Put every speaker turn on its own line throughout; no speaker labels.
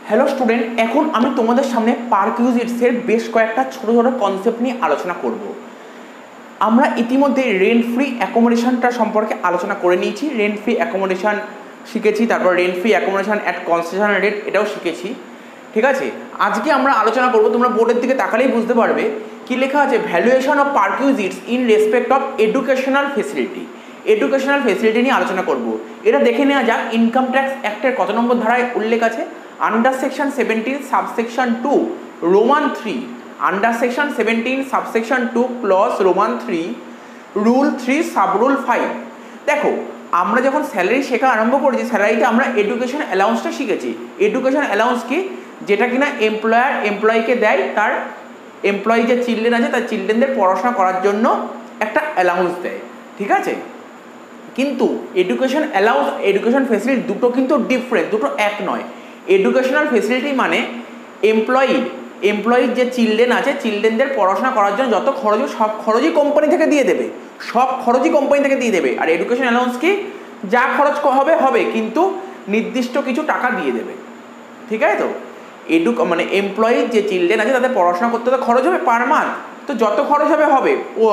Hello student, এখন আমি তোমাদের সামনে পারকিউজিটসের বেশ কয়েকটা ছোট ছোট কনসেপ্ট নিয়ে আলোচনা করব। আমরা ইতিমধ্যে রেন্ট ফ্রি অ্যাকোমোডেশনটা সম্পর্কে আলোচনা করে নিয়েছি। রেন্ট ফ্রি অ্যাকোমোডেশন শিখেছি, তারপর rent free accommodation at concession rate এটাও শিখেছি। ঠিক আছে, আজকে আমরা আলোচনা করব, তোমরা বোর্ডের দিকে তাকালেই বুঝতে পারবে কি লেখা আছে, valuation of perquisites in respect of educational facility. Educational facility নিয়ে আলোচনা করব। এটা দেখে নেওয়া যাক ইনকাম ট্যাক্স অ্যাক্টের কত নম্বর ধারায় উল্লেখ আছে। Under section 17 subsection 2 roman 3, under section 17 subsection 2 clause roman 3 rule 3 subrule 5। দেখো, আমরা যখন স্যালারি শেখা আরম্ভ করেছি, স্যালারিতে আমরা এডুকেশন অ্যালাউন্সটা শিখেছি। এডুকেশন অ্যালাউন্স কি, যেটা কিনা এমপ্লয়ার এমপ্লয়িকে দেয়, তার এমপ্লয়ি যে চিলড্রেন আছে তার চিলড্রেনদের পড়াশোনা করার জন্য একটা অ্যালাউন্স দেয়। ঠিক আছে, কিন্তু এডুকেশন অ্যালাউন্স এডুকেশন ফেসিলিটি দুটো কিন্তু ডিফারেন্ট, দুটো এক নয়। এডুকেশনাল ফেসিলিটি মানে এমপ্লয়ির যে চিলড্রেন আছে, চিলড্রেনদের পড়াশোনা করার জন্য যত খরচ সব খরচই কোম্পানি থেকে দিয়ে দেবে, সব খরচই কোম্পানি থেকে দিয়ে দেবে। আর এডুকেশন অ্যালাউন্স কি, যা খরচ হবে হবে, কিন্তু নির্দিষ্ট কিছু টাকা দিয়ে দেবে। ঠিক আছে, তো মানে এমপ্লয়ির যে চিলড্রেন আছে তাদের পড়াশোনা করতে তো খরচ হবে পার মান্থ, তো যত খরচ হবে হবে, ও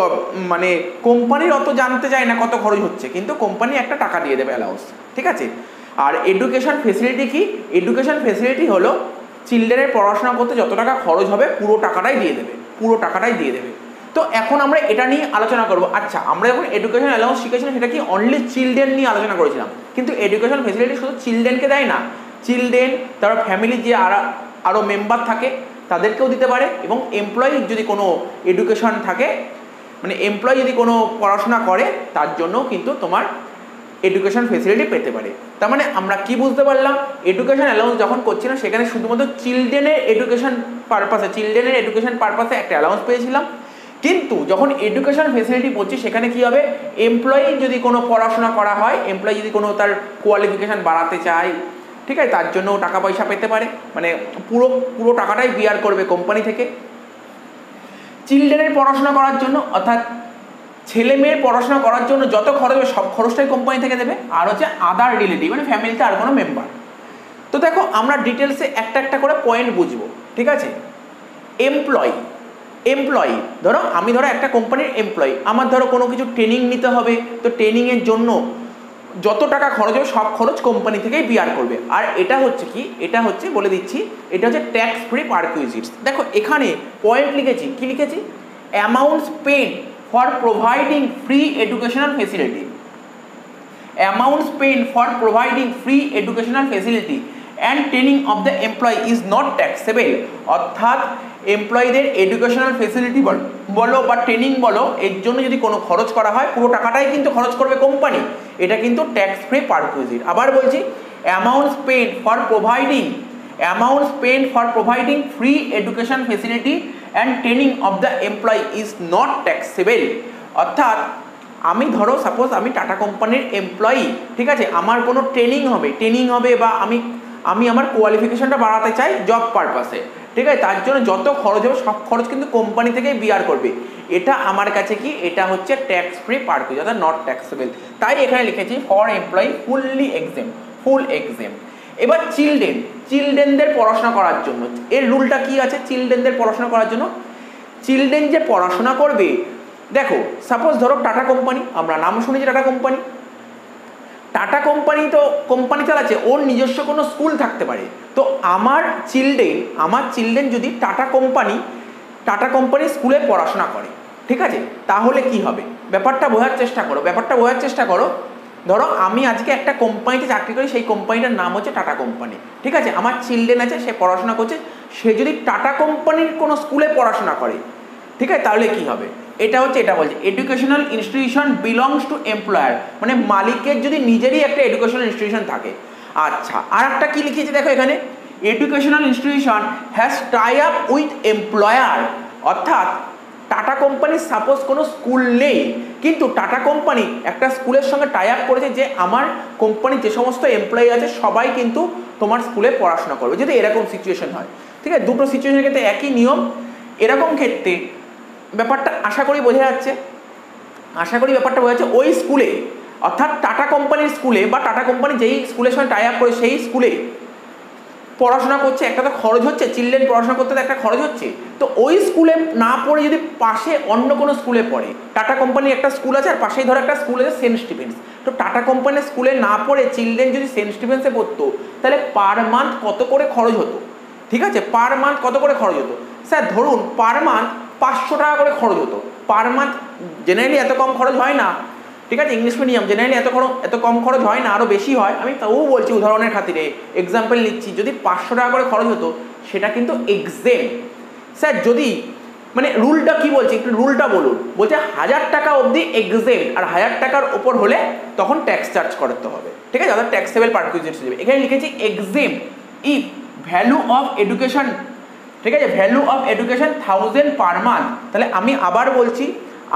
মানে কোম্পানির অত জানতে চায় না কত খরচ হচ্ছে, কিন্তু কোম্পানি একটা টাকা দিয়ে দেবে অ্যালাউন্স। ঠিক আছে, আর এডুকেশন ফেসিলিটি কি, এডুকেশন ফেসিলিটি হলো চিলড্রেনের পড়াশোনা করতে যত টাকা খরচ হবে পুরো টাকাটাই দিয়ে দেবে, পুরো টাকাটাই দিয়ে দেবে। তো এখন আমরা এটা নিয়ে আলোচনা করব। আচ্ছা, আমরা যখন এডুকেশন অ্যালাউন্স শিখেছিলাম সেটা কি অনলি চিলড্রেন নিয়ে আলোচনা করেছিলাম, কিন্তু এডুকেশন ফেসিলিটি শুধু চিলড্রেনকে দেয় না, চিলড্রেন তারপর ফ্যামিলি যে আরও মেম্বার থাকে তাদেরকেও দিতে পারে, এবং এমপ্লয়ি যদি কোনো এডুকেশন থাকে, মানে এমপ্লয়ি যদি কোনো পড়াশোনা করে তার জন্যও কিন্তু তোমার এডুকেশন ফেসিলিটি পেতে পারে। তার মানে আমরা কি বুঝতে পারলাম, এডুকেশন অ্যালাউন্স যখন করছিলাম সেখানে শুধুমাত্র চিলড্রেনের এডুকেশন পারপাসে একটা অ্যালাউন্স পেয়েছিলাম, কিন্তু যখন এডুকেশন ফেসিলিটি পড়ছি সেখানে কি হবে, এমপ্লয়ি যদি কোনো পড়াশোনা করা হয়, এমপ্লয়ি যদি কোনো তার কোয়ালিফিকেশান বাড়াতে চায়, ঠিক আছে, তার জন্য টাকা পয়সা পেতে পারে, মানে পুরো টাকাটাই বিয়ার করবে কোম্পানি থেকে। চিলড্রেনের পড়াশোনা করার জন্য, অর্থাৎ ছেলে মেয়ের পড়াশোনা করার জন্য যত খরচ হবে সব খরচটাই কোম্পানি থেকে দেবে। আর হচ্ছে আদার রিলেটিভ, মানে ফ্যামিলিতে আর কোনো মেম্বার। তো দেখো, আমরা ডিটেলসে একটা একটা করে পয়েন্ট বুঝবো। ঠিক আছে, এমপ্লয়ি ধরো একটা কোম্পানির এমপ্লয়ি, আমার ধরো কোনো কিছু ট্রেনিং নিতে হবে, তো ট্রেনিংয়ের জন্য যত টাকা খরচ হবে সব খরচ কোম্পানি থেকেই বিয়ার করবে। আর এটা হচ্ছে কি, এটা হচ্ছে বলে দিচ্ছি, এটা হচ্ছে ট্যাক্স ফ্রি পারকিউজিটস। দেখো এখানে পয়েন্ট লিখেছি, কি লিখেছি, amounts paid for providing free educational facility, amounts paid for providing free educational facility and training of the employee is not taxable. অর্থাৎ এমপ্লয়ীদের এডুকেশনাল ফেসিলিটি বলো বা ট্রেনিং বলো, এর জন্য যদি কোনো খরচ করা হয় পুরো টাকাটাই কিন্তু খরচ করবে কোম্পানি, এটা কিন্তু ট্যাক্স ফ্রি পারকিউজিট। আবার বলছি, amounts paid for providing free education facility and training of the employee is not taxable. অর্থাৎ আমি ধরো সাপোজ আমি টাটা কোম্পানির এমপ্লয়ি, ঠিক আছে, আমার কোনো ট্রেনিং হবে বা আমি আমার কোয়ালিফিকেশনটা বাড়াতে চাই জব পারপাসে, ঠিক আছে, তার জন্য যত খরচ হবে সব খরচ কিন্তু কোম্পানি থেকেই বিয়ার করবে। এটা আমার কাছে কি, এটা হচ্ছে ট্যাক্স ফ্রি পারকিউজিট, অর্থাৎ নট ট্যাক্সেবল। তাই এখানে লিখেছি ফর এমপ্লয়ি ফুল এক্সেম। এবার চিলড্রেনদের পড়াশোনা করার জন্য এর রুলটা কি আছে, চিলড্রেনদের পড়াশোনা করার জন্য চিলড্রেন যে পড়াশোনা করবে, দেখো সাপোজ ধরো টাটা কোম্পানি, আমরা নাম শুনেছি টাটা কোম্পানি তো কোম্পানি চালাচ্ছে, ওর নিজস্ব কোনো স্কুল থাকতে পারে। তো আমার চিলড্রেন যদি টাটা কোম্পানি স্কুলে পড়াশোনা করে, ঠিক আছে, তাহলে কি হবে, ব্যাপারটা বোঝার চেষ্টা করো। ধরো আমি আজকে একটা কোম্পানিতে চাকরি করি, সেই কোম্পানিটার নাম হচ্ছে টাটা কোম্পানি, ঠিক আছে, আমার চিলড্রেন আছে, সে পড়াশোনা করছে, সে যদি টাটা কোম্পানির কোনো স্কুলে পড়াশোনা করে, ঠিক আছে, তাহলে কি হবে, এটা বলছে educational institution belongs to employer, মানে মালিকের যদি নিজেরই একটা এডুকেশনাল ইনস্টিটিউশন থাকে। আচ্ছা, আর একটা কি লিখেছি দেখো এখানে, educational institution has tie up with employer. অর্থাৎ টাটা কোম্পানির সাপোজ কোনো স্কুল নেই, কিন্তু টাটা কোম্পানি একটা স্কুলের সঙ্গে টাই আপ করেছে যে আমার কোম্পানির যে সমস্ত এমপ্লয়ি আছে সবাই কিন্তু তোমার স্কুলে পড়াশোনা করবে, যদি এরকম সিচুয়েশন হয়। ঠিক আছে, দুটো সিচুয়েশনের ক্ষেত্রে একই নিয়ম। এরকম ক্ষেত্রে ব্যাপারটা আশা করি বোঝা যাচ্ছে, ওই স্কুলে, অর্থাৎ টাটা কোম্পানির স্কুলে বা টাটা কোম্পানি যেই স্কুলের সঙ্গে টাই আপ করে সেই স্কুলে পড়াশোনা করছে, একটা তো খরচ হচ্ছে, চিলড্রেন পড়াশোনা করতে তো একটা খরচ হচ্ছে। তো ওই স্কুলে না পড়ে যদি পাশে অন্য কোনো স্কুলে পড়ে, টাটা কোম্পানির একটা স্কুল আছে আর পাশেই ধরো একটা স্কুল আছে সেন্ট স্টিফেন্স, তো টাটা কোম্পানির স্কুলে না পড়ে চিলড্রেন যদি সেন্ট স্টিফেন্সে পড়তো তাহলে পার মান্থ কত করে খরচ হতো? ঠিক আছে, পার মান্থ কত করে খরচ হতো? স্যার ধরুন পার মান্থ 500 টাকা করে খরচ হতো পার মান্থ। জেনারেলি এত কম খরচ হয় না, ঠিক আছে, ইংলিশ মিডিয়াম জেনারেলি এত কম খরচ হয় না, আরও বেশি হয়। আমি তাও বলছি উদাহরণের খাতিরে এক্সাম্পল নিচ্ছি, যদি 500 টাকা করে খরচ হতো সেটা কিন্তু এক্সেম। স্যার যদি মানে রুলটা কি বলছে, একটু রুলটা বলুন। বলছে 1000 টাকা অবধি এক্সেম, আর 1000 টাকার ওপর হলে তখন ট্যাক্স চার্জ করতে হবে, ঠিক আছে, অর্থাৎ ট্যাক্সেবল পারকুইজিটস হিসেবে। এখানে লিখেছি exempt if value of education, ঠিক আছে, value of education 1000 per month. তাহলে আমি আবার বলছি,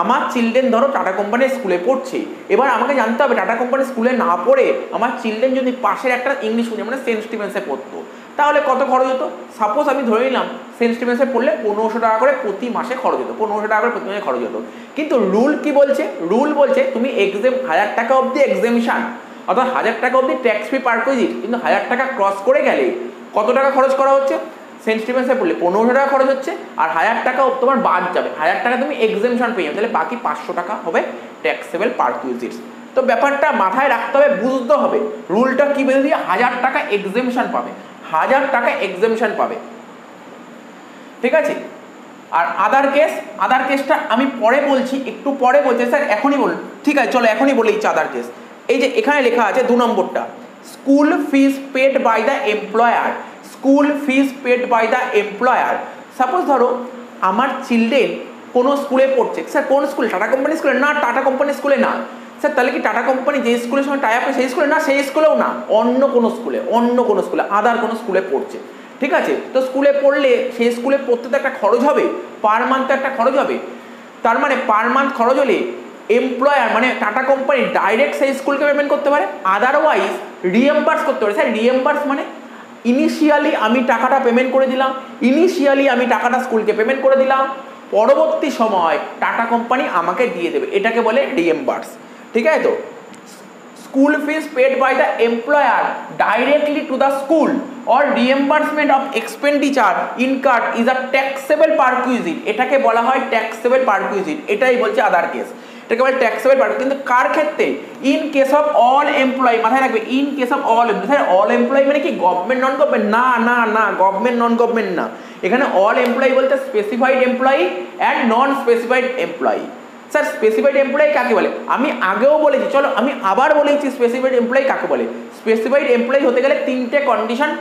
আমার চিলড্রেন ধরো টাটা কোম্পানির স্কুলে পড়ছে, এবার আমাকে জানতে হবে টাটা কোম্পানির স্কুলে না পড়ে আমার চিলড্রেন যদি পাশের একটা ইংলিশ মিডিয়াম মানে সেন্ট স্টিফেন্সে পড়তো তাহলে কত খরচ হতো? সাপোজ আমি ধরে নিলাম সেন্ট স্টিফেন্সে পড়লে 1500 টাকা করে প্রতি মাসে খরচ হতো, 1500 টাকা করে প্রতি মাসে খরচ হতো। কিন্তু রুল কি বলছে? রুল বলছে তুমি 1000 টাকা অবধি এক্সেমশন, অর্থাৎ 1000 টাকা অবধি ট্যাক্স ফ্রি পারকুইজিট, কিন্তু 1000 টাকা ক্রস করে গেলে কত টাকা খরচ করা হচ্ছে? সেন্ট স্টিফেন্সে পড়লে 1500 টাকা খরচ হচ্ছে, আর 1000 টাকা তোমার বাদ যাবে, 1000 টাকা তুমি এক্সেমশন পেয়ে যাবে, তাহলে বাকি 500 টাকা হবে ট্যাক্সেবল পারকুইজিটস। তো ব্যাপারটা মাথায় রাখতে হবে, বুঝতে হবে রুলটা কি বেঁধে দিয়ে 1000 টাকা এক্সেমশন পাবে, 1000 টাকা এক্সেমশন পাবে, ঠিক আছে। আর আদার কেসটা আমি পরে বলছি, একটু পরে বলছি। স্যার এখনই বলুন, ঠিক আছে চলো এখনই বলে দিচ্ছি আদার কেস। এই যে এখানে লেখা আছে 2 নম্বরটা, school fees paid by the employer, school fees paid by the employer. Suppose ধরো আমার চিলড্রেন কোনো স্কুলে পড়ছে, স্যার কোন স্কুলে? টাটা কোম্পানি স্কুলে না, টাটা কোম্পানি স্কুলে না। স্যার তাহলে কি টাটা কোম্পানি যে স্কুলের সঙ্গে টাই আপ সেই স্কুলে না, সেই স্কুলেও না, অন্য কোনো স্কুলে আদার কোনো স্কুলে পড়ছে, ঠিক আছে। তো স্কুলে পড়লে সেই স্কুলে পড়তে তো একটা খরচ হবে, পার মান্থ একটা খরচ হবে। তার মানে পার মান্থ খরচ হলে এমপ্লয়ার মানে টাটা কোম্পানি ডাইরেক্ট সেই স্কুলকে পেমেন্ট করতে পারে, আদারওয়াইজ রিএম্বার্স করতে পারে। স্যার রিএম্বার্স মানে ইনিশিয়ালি আমি টাকাটা পেমেন্ট করে দিলাম, স্কুলকে পেমেন্ট করে দিলাম, পরবর্তী সময় টাটা কোম্পানি আমাকে দিয়ে দেবে, এটাকে বলে রিএম্বার্স, ঠিক আছে। তো school fees paid by the employer directly to the school or reimbursement of expenditure incurred is a taxable perquisite, এটাকে বলা হয় ট্যাক্সেবল পারকুইজিট, এটাই বলছে আদার কেস, এটাকে বলে ট্যাক্সেবল পারকুইজিট। কিন্তু কার ক্ষেত্রে? In case of all employee, মাথায় রাখবে in case of all employee. All employee মানে কি গভর্নমেন্ট নন গভর্নমেন্ট? না গভর্নমেন্ট নন গভর্নমেন্ট না, এখানে অল এমপ্লয়ি বলতে specified employee and non specified employee. Sir specified employee কাকে বলে? আমি আগেও বলেছি, চলো আমি আবার বলেছি স্পেসিফাইড এমপ্লয়ি কাকে বলে। স্পেসিফাইড এমপ্লয়ি হতে গেলে 3টে কন্ডিশন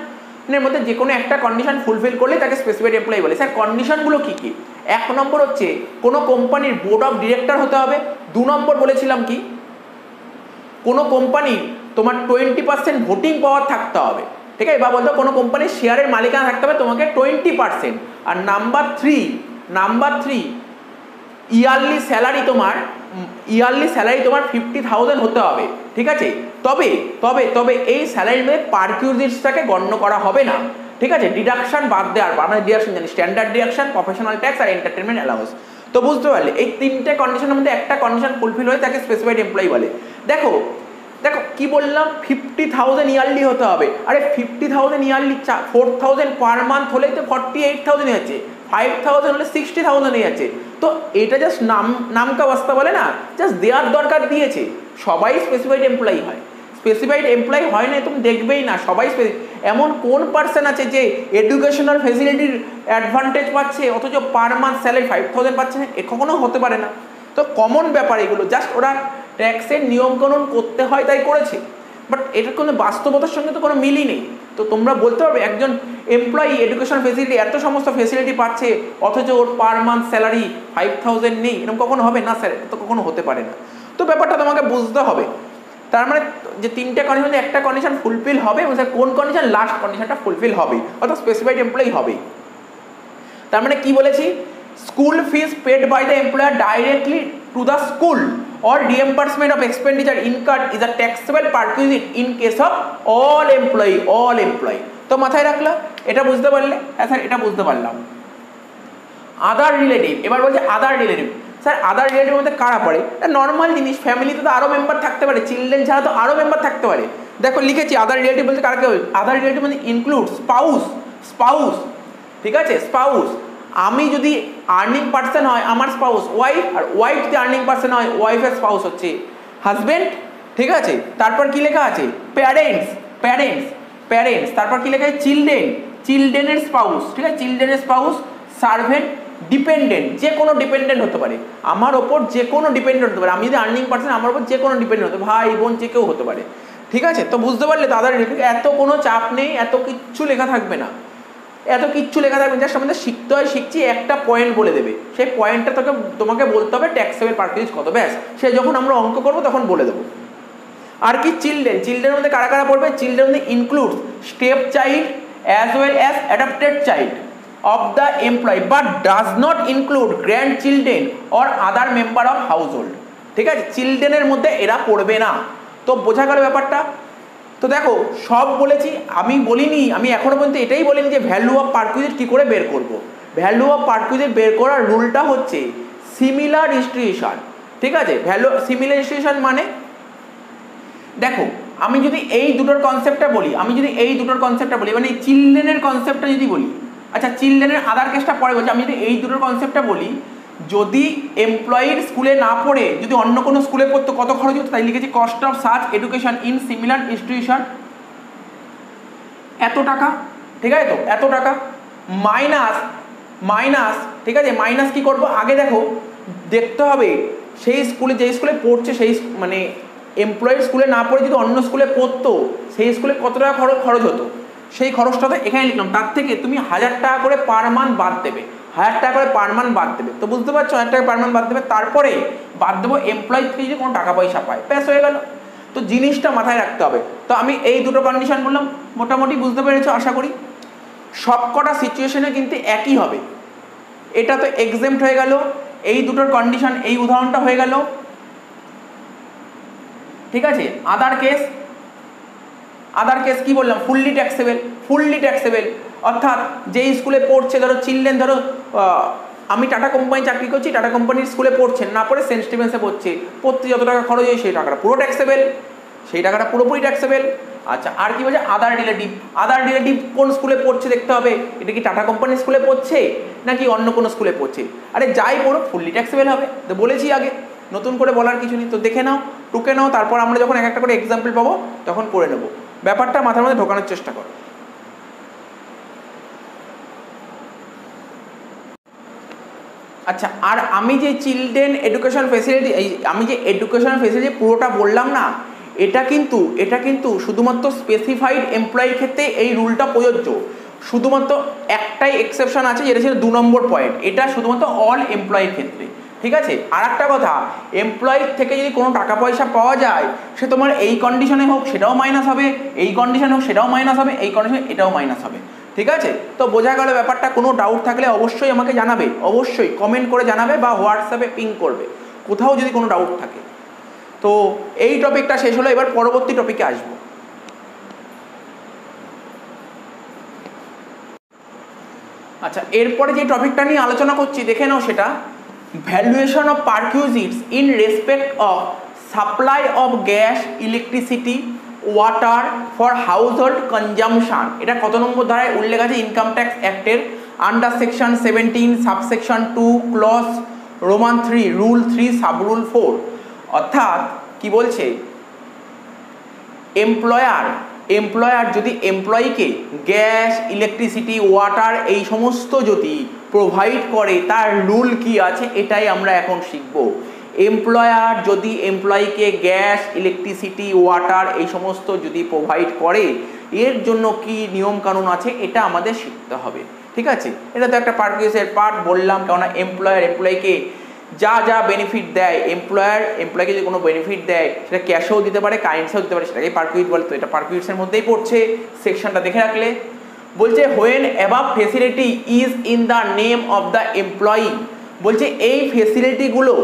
এর মধ্যে যে কোনো একটা কন্ডিশন ফুলফিল করলে তাকে স্পেসিফাইড এমপ্লয়ি বলে। স্যার কন্ডিশনগুলো কী কী? 1 নম্বর হচ্ছে কোনো কোম্পানির বোর্ড অফ ডিরেক্টর হতে হবে। 2 নম্বর বলেছিলাম কি, কোনো কোম্পানির তোমার 20% ভোটিং পাওয়ার থাকতে হবে, ঠিক আছে, বা বলতো কোনো কোম্পানির শেয়ারের মালিকানা থাকতে হবে তোমাকে 20%। আর নাম্বার 3 ইয়ারলি স্যালারি তোমার 50,000 হতে হবে, ঠিক আছে। তবে এই স্যালারির মধ্যে পারকিউজিটসটাকে গণ্য করা হবে না, ঠিক আছে, ডিডাকশন বাদ দেওয়ার পর। আমরা ডিডাকশন জানি, স্ট্যান্ডার্ড ডিডাকশন, প্রফেশনাল ট্যাক্স আর এন্টারটেনমেন্ট অ্যালাউন্স। তো বুঝতে পারলে এই 3টে কন্ডিশনের মধ্যে একটা কন্ডিশন ফুলফিল হয়ে তাকে স্পেসিফাইড এমপ্লয়ি বলে। দেখো কি বললাম, 50,000 ইয়ারলি হতে হবে। আরে 50,000 ইয়ারলি 4,000 পার মান্থ হলেই তো 48,000 হচ্ছে, 5,000 হলে 60,000 হয়ে যাচ্ছে। তো এটা জাস্ট নামকা বাস্তা বলে না, জাস্ট দেওয়ার দরকার দিয়েছে। সবাই স্পেসিফাইড এমপ্লয়ি হয়, স্পেসিফাইড এমপ্লয়ি হয় না তুমি দেখবেই না, সবাই এমন কোন পার্সন আছে যে এডুকেশনাল ফেসিলিটির অ্যাডভান্টেজ পাচ্ছে অথচ পার মান্থ স্যালারি 5,000 পাচ্ছে না? এ কখনো হতে পারে না। তো কমন ব্যাপার এগুলো, জাস্ট ওরা ট্যাক্সের নিয়মকানুন করতে হয় তাই করেছে, বাট এটার কোনো বাস্তবতার সঙ্গে তো কোনো মিলই নেই। তো তোমরা বলতে পারবে একজন এমপ্লয়ি এডুকেশন ফেসিলিটি এত সমস্ত ফেসিলিটি পাচ্ছে অথচ ওর পার মান্থ স্যালারি 5,000 নেই? এরকম কখনো হবে না স্যার, এটা তো কখনো হতে পারে না। তো ব্যাপারটা তোমাকে বুঝতে হবে। তার মানে যে 3টে কন্ডিশন, একটা কন্ডিশন ফুলফিল হবে এবং স্যার কোন কন্ডিশন? লাস্ট কন্ডিশনটা ফুলফিল হবে, অর্থাৎ স্পেসিফাইড এমপ্লয়ি হবেই। তার মানে কি বলেছি? School fees paid by the employer directly to the school or reimbursement of expenditure incurred is a taxable perquisite in case of all employee। তো মাথায় রাখলা, এটা বুঝতে পারলে? হ্যাঁ স্যার এটা বুঝতে পারলাম। আদার রিলেটিভ, এবার বলছে আদার রিলেটিভ। স্যার আদার রিলেটিভের মধ্যে কারা পড়ে? নর্মাল জিনিস, ফ্যামিলিতে তো আরও মেম্বার থাকতে পারে, চিলড্রেন ছাড়া তো আরও মেম্বার থাকতে পারে। দেখো লিখেছি আদার রিলেটিভ বলতে কারকে, আদার রিলেটিভ মানে ইনক্লুড স্পাউস, ঠিক আছে, স্পাউস। আমি যদি আর্নিং পার্সন হয় আমার স্পাউস ওয়াইফ, আর ওয়াইফ যদি আর্নিং পার্সন হয় ওয়াইফের স্পাউস হচ্ছে হাজবেন্ড, ঠিক আছে। তারপর কি লেখা আছে, প্যারেন্টস, তারপর কি লেখা আছে, চিলড্রেনের স্পাউস, ঠিক আছে, চিলড্রেনের স্পাউস, সার্ভেন্ট, ডিপেন্ডেন্ট, যে কোনো ডিপেন্ডেন্ট হতে পারে আমার ওপর, যে কোনো ডিপেন্ডেন্ট হতে পারে। আমি যদি আর্নিং পার্সন আমার ওপর যে কোনো ডিপেন্ডেন্ট হতে, ভাই বোন যে কেউ হতে পারে, ঠিক আছে। তো বুঝতে পারলে দাদার এত কোনো চাপ নেই, এত কিচ্ছু লেখা থাকবে না, জাস্ট আমাদের শিখতে হয়, শিখছি, একটা পয়েন্ট বলে দেবে, সেই পয়েন্টটা তোমাকে বলতে হবে ট্যাক্সেবল পার্সেন্টেজ কত, ব্যাস। সে যখন আমরা অঙ্ক করবো তখন বলে দেবো। আর কি চিলড্রেনের মধ্যে কারা কারা পড়বে, চিলড্রেন মধ্যে include step child as well as adopted child of the employee but does not include grandchildren or other member of household, ঠিক আছে। চিলড্রেনের মধ্যে এরা পড়বে না। তো বোঝা গেল ব্যাপারটা। তো দেখো সব বলেছি, আমি বলিনি, আমি এখনো পর্যন্ত এটাই বলিনি যে ভ্যালু অফ পারকুইজিট কী করে বের করব। ভ্যালু অফ পারকুইজিট বের করার রুলটা হচ্ছে সিমিলার ডিস্ট্রিবিউশন, ঠিক আছে। সিমিলার ডিস্ট্রিবিউশন মানে দেখো আমি যদি এই দুটোর কনসেপ্টটা বলি, মানে চিলড্রেনের কনসেপ্টটা যদি বলি, আচ্ছা চিলড্রেনের আদার কেসটা পরে বলছি, আমি যদি এই দুটোর কনসেপ্টটা বলি, যদি এমপ্লয়ির স্কুলে না পড়ে যদি অন্য কোনো স্কুলে পড়তো কত খরচ হতো, তাই লিখেছি cost of such education in similar institution এত টাকা, ঠিক আছে। তো এত টাকা মাইনাস, ঠিক আছে, মাইনাস কি করব, আগে দেখো দেখতে হবে সেই স্কুলে, যে স্কুলে পড়ছে সেই মানে এমপ্লয়ির স্কুলে না পড়ে যদি অন্য স্কুলে পড়তো সেই স্কুলে কত টাকা খরচ হতো, সেই খরচটা তো এখানে লিখলাম। তার থেকে তুমি 1000 টাকা করে পার মান্থ বাদ দেবে, 1000 টাকা করে পার মান্থ বাদ দেবে। তো বুঝতে পারছো, 1000 টাকা পার মান্থ বাদ দেবে, তারপরে বাদ দেবো এমপ্লয়ি থেকে যদি কোনো টাকা পয়সা পায়, ব্যাস হয়ে গেল। তো জিনিসটা মাথায় রাখতে হবে। তো আমি এই দুটো কন্ডিশন বললাম, মোটামুটি বুঝতে পেরেছো আশা করি। সবকটা সিচুয়েশনে কিন্তু একই হবে। এটা তো এক্সেম্পট হয়ে গেল, এই দুটোর কন্ডিশন, এই উদাহরণটা হয়ে গেল, ঠিক আছে। আদার কেস কি বললাম, ফুললি ট্যাক্সেবল, অর্থাৎ যেই স্কুলে পড়ছে, ধরো চিলড্রেন, ধরো আমি টাটা কোম্পানি চাকরি করছি, টাটা কোম্পানির স্কুলে পড়ছেন, না পড়ে সেন্ট স্টিভেন্সে পড়তে যত টাকা খরচ হয় সেই টাকাটা পুরো ট্যাক্সেবল, সেই টাকাটা পুরোপুরি ট্যাক্সেবল। আচ্ছা আর কি বলছে, আদার রিলেটিভ কোন স্কুলে পড়ছে দেখতে হবে, এটা কি টাটা কোম্পানির স্কুলে পড়ছে নাকি অন্য কোনো স্কুলে পড়ছে, আরে যাই পড়ো ফুললি ট্যাক্সেবল হবে। তো বলেছি আগে, নতুন করে বলার কিছু নেই। তো দেখে নাও, টুকে নাও, তারপর আমরা যখন একটা করে এক্সাম্পল পাবো তখন করে নেবো। ব্যাপারটা মাথার মধ্যে ঢোকানোর চেষ্টা করো। আচ্ছা আর আমি যে চিলড্রেন এডুকেশন ফেসিলিটি, আমি যে এডুকেশন ফেসিলিটি পুরোটা বললাম না, এটা কিন্তু শুধুমাত্র স্পেসিফাইড এমপ্লয়ির ক্ষেত্রে এই রুলটা প্রযোজ্য। শুধুমাত্র একটাই এক্সেপশন আছে, যেটা ছিল 2 নম্বর পয়েন্ট, এটা শুধুমাত্র অল এমপ্লয়ির ক্ষেত্রে, ঠিক আছে। আর একটা কথা, এমপ্লয়ির থেকে যদি কোনো টাকা পয়সা পাওয়া যায়, সে তোমার এই কন্ডিশনে হোক সেটাও মাইনাস হবে, এই কন্ডিশনে হোক সেটাও মাইনাস হবে, এই কন্ডিশনে এটাও মাইনাস হবে, ঠিক আছে। তো বোঝা গেল ব্যাপারটা। কোনো ডাউট থাকলে অবশ্যই আমাকে জানাবে, অবশ্যই কমেন্ট করে জানাবে বা হোয়াটসঅ্যাপে পিং করবে কোথাও যদি কোনো ডাউট থাকে। তো এই টপিকটা শেষ হলো, এবার পরবর্তী টপিকে আসবো। আচ্ছা এরপরে যে টপিকটা নিয়ে আলোচনা করছি দেখে নাও, সেটা valuation of perquisites in respect of supply of gas, electricity, water for household consumption. এটা কত নম্বর ধারায় উল্লেখ আছে, ইনকাম ট্যাক্স অ্যাক্টের under section 17 subsection 2 clause roman 3 rule 3 sub rule 4। অর্থাৎ কি বলছে, এমপ্লয়ার যদি এমপ্লয়িকে গ্যাস, ইলেকট্রিসিটি, ওয়াটার এই সমস্ত যদি প্রোভাইড করে, তার রুল কি আছে এটাই আমরা এখন শিখব। এমপ্লয়ার যদি এমপ্লয়িকে গ্যাস, ইলেকট্রিসিটি, ওয়াটার এই সমস্ত যদি প্রোভাইড করে, এর জন্য কি নিয়ম কানুন আছে এটা আমাদের শিখতে হবে, ঠিক আছে। এটা তো একটা পারকুইজিটের পার্ট বললাম, কেননা এমপ্লয়িকে যা বেনিফিট দেয়, এমপ্লয়িকে যদি কোনো বেনিফিট দেয় সেটা ক্যাশেও দিতে পারে, কারেন্সিও দিতে পারে, সেটাকে পারকুইট বলে। তো এটা পারকুইটসের মধ্যেই পড়ছে, সেকশনটা দেখে রাখলে। বলছে when above facility is in the name of the employee, বলছে এই ফেসিলিটিগুলো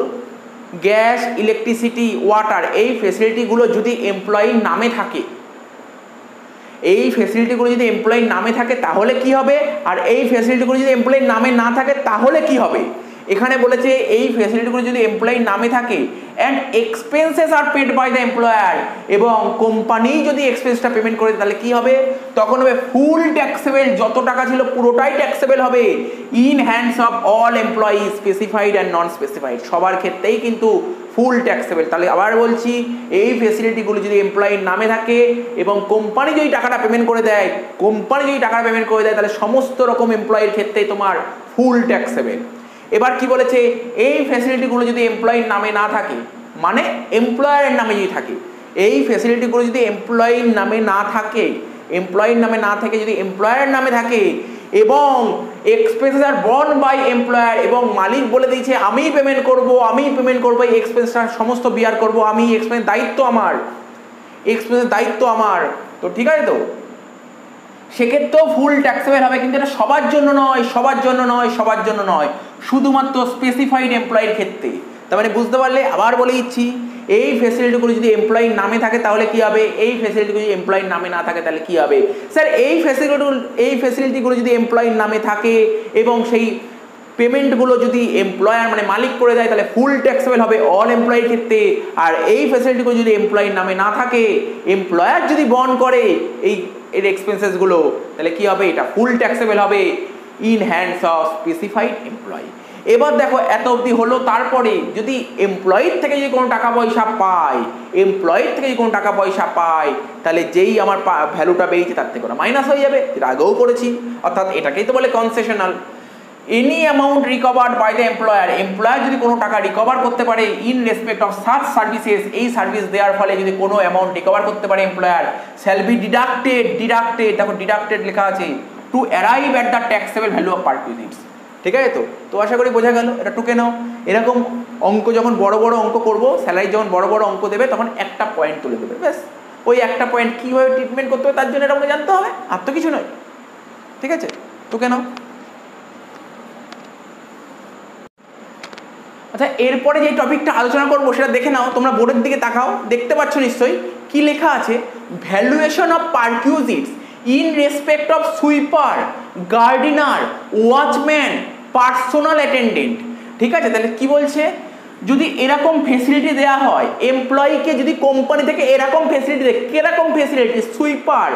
গ্যাস, ইলেকট্রিসিটি, ওয়াটার এই ফেসিলিটিগুলো যদি এমপ্লয়ির নামে থাকে, এই ফেসিলিটিগুলো যদি এমপ্লয়ির নামে থাকে তাহলে কি হবে, আর এই ফেসিলিটিগুলো যদি এমপ্লয়ির নামে না থাকে তাহলে কি হবে। এখানে বলেছে এই ফেসিলিটিগুলো যদি এমপ্লয়ির নামে থাকে and expenses are paid by the employer, এবং কোম্পানি যদি এক্সপেন্সটা পেমেন্ট করে তাহলে কি হবে, তখন হবে ফুল ট্যাক্সেবল, যত টাকা ছিল পুরোটাই ট্যাক্সেবল হবে in hands of all employee specified and non specified, সবার ক্ষেত্রেই কিন্তু ফুল ট্যাক্সেবল। তাহলে আবার বলছি, এই ফেসিলিটিগুলো যদি এমপ্লয়ির নামে থাকে এবং কোম্পানি যদি টাকাটা পেমেন্ট করে দেয়, তাহলে সমস্ত রকম এমপ্লয়ির ক্ষেত্রেই তোমার ফুল ট্যাক্সেবল। এবার কি বলেছে, এই ফেসিলিটিগুলো যদি এমপ্লয়ির নামে না থাকে, মানে এমপ্লয়ারের নামে যদি থাকে, এই ফেসিলিটিগুলো যদি এমপ্লয়ির নামে না থাকে, যদি এমপ্লয়ারের নামে থাকে এবং expenses are borne by employer, এবং মালিক বলে দিয়েছে আমি পেমেন্ট করব, এই এক্সপেন্সটা সমস্ত বিয়ার করব আমি, এক্সপেন্স দায়িত্ব আমার, তো ঠিক আছে, তো সেক্ষেত্রেও ফুল ট্যাক্সেবল হবে, কিন্তু এটা সবার জন্য নয়, শুধুমাত্র স্পেসিফাইড এমপ্লয়ির ক্ষেত্রে। তার মানে বুঝতে পারলে, আবার বলে দিচ্ছি, এই ফেসিলিটিগুলো যদি এমপ্লয়ির নামে থাকে তাহলে কি হবে, এই ফেসিলিটিগুলো যদি এমপ্লয়ির নামে না থাকে তাহলে কি হবে, স্যার এই ফেসিলিটিগুলো যদি এমপ্লয়ির নামে থাকে এবং সেই পেমেন্টগুলো যদি এমপ্লয়ার মানে মালিক করে দেয় তাহলে ফুল ট্যাক্সেবল হবে অল এমপ্লয়ির ক্ষেত্রে। আর এই ফেসিলিটিগুলো যদি এমপ্লয়ির নামে না থাকে, এমপ্লয়ার যদি বর্ন করে এর এক্সপেন্সেসগুলো, তাহলে কি হবে, এটা ফুল ট্যাক্সেবল হবে in hands of specified employee. এবার দেখো এত অবধি হলো, তারপরে যদি এমপ্লয়ির থেকে যদি কোনো টাকা পয়সা পায়, তাহলে যেই আমার ভ্যালুটা বেরিয়েছে তার থেকে ওরা মাইনাস হয়ে যাবে, যেটা আগেও করেছি, অর্থাৎ এটাকেই তো বলে concessional. Any amount recovered by the employer যদি কোনো টাকা রিকভার করতে পারে in respect of such services, এই সার্ভিস দেওয়ার ফলে যদি কোনো অ্যামাউন্ট রিকভার করতে পারে এমপ্লয়ার, শ্যাল বি ডিডাক্টেড, দেখো ডিডাক্টেড লেখা আছে, to arrive at the taxable value of perquisites. ঠিক আছে, তো আশা করি বোঝা গেল, এটা টুকে নাও। এরকম অঙ্ক যখন বড় অঙ্ক করবো, স্যালারি যখন বড় অঙ্ক দেবে, তখন একটা পয়েন্ট তুলে দেবে, ব্যাস ওই একটা পয়েন্ট কীভাবে ট্রিটমেন্ট করতে হবে তার জন্য এটা আমাকে জানতে হবে, আর তো কিছু নয়। ঠিক আছে, টুকে নাও। আচ্ছা, এরপরে যে টপিকটা আলোচনা করবো সেটা দেখে নাও, তোমরা বোর্ডের দিকে তাকাও, দেখতে পাচ্ছ নিশ্চয়ই কি লেখা আছে, valuation of perquisites in respect of sweeper, gardener, watchman, personal attendant. ঠিক আছে, তাহলে কি বলছে, যদি এরকম ফেসিলিটি দেওয়া হয় এমপ্লয়িকে, যদি কোম্পানি থেকে এরকম ফেসিলিটি দেয়, কিরকম facility, sweeper,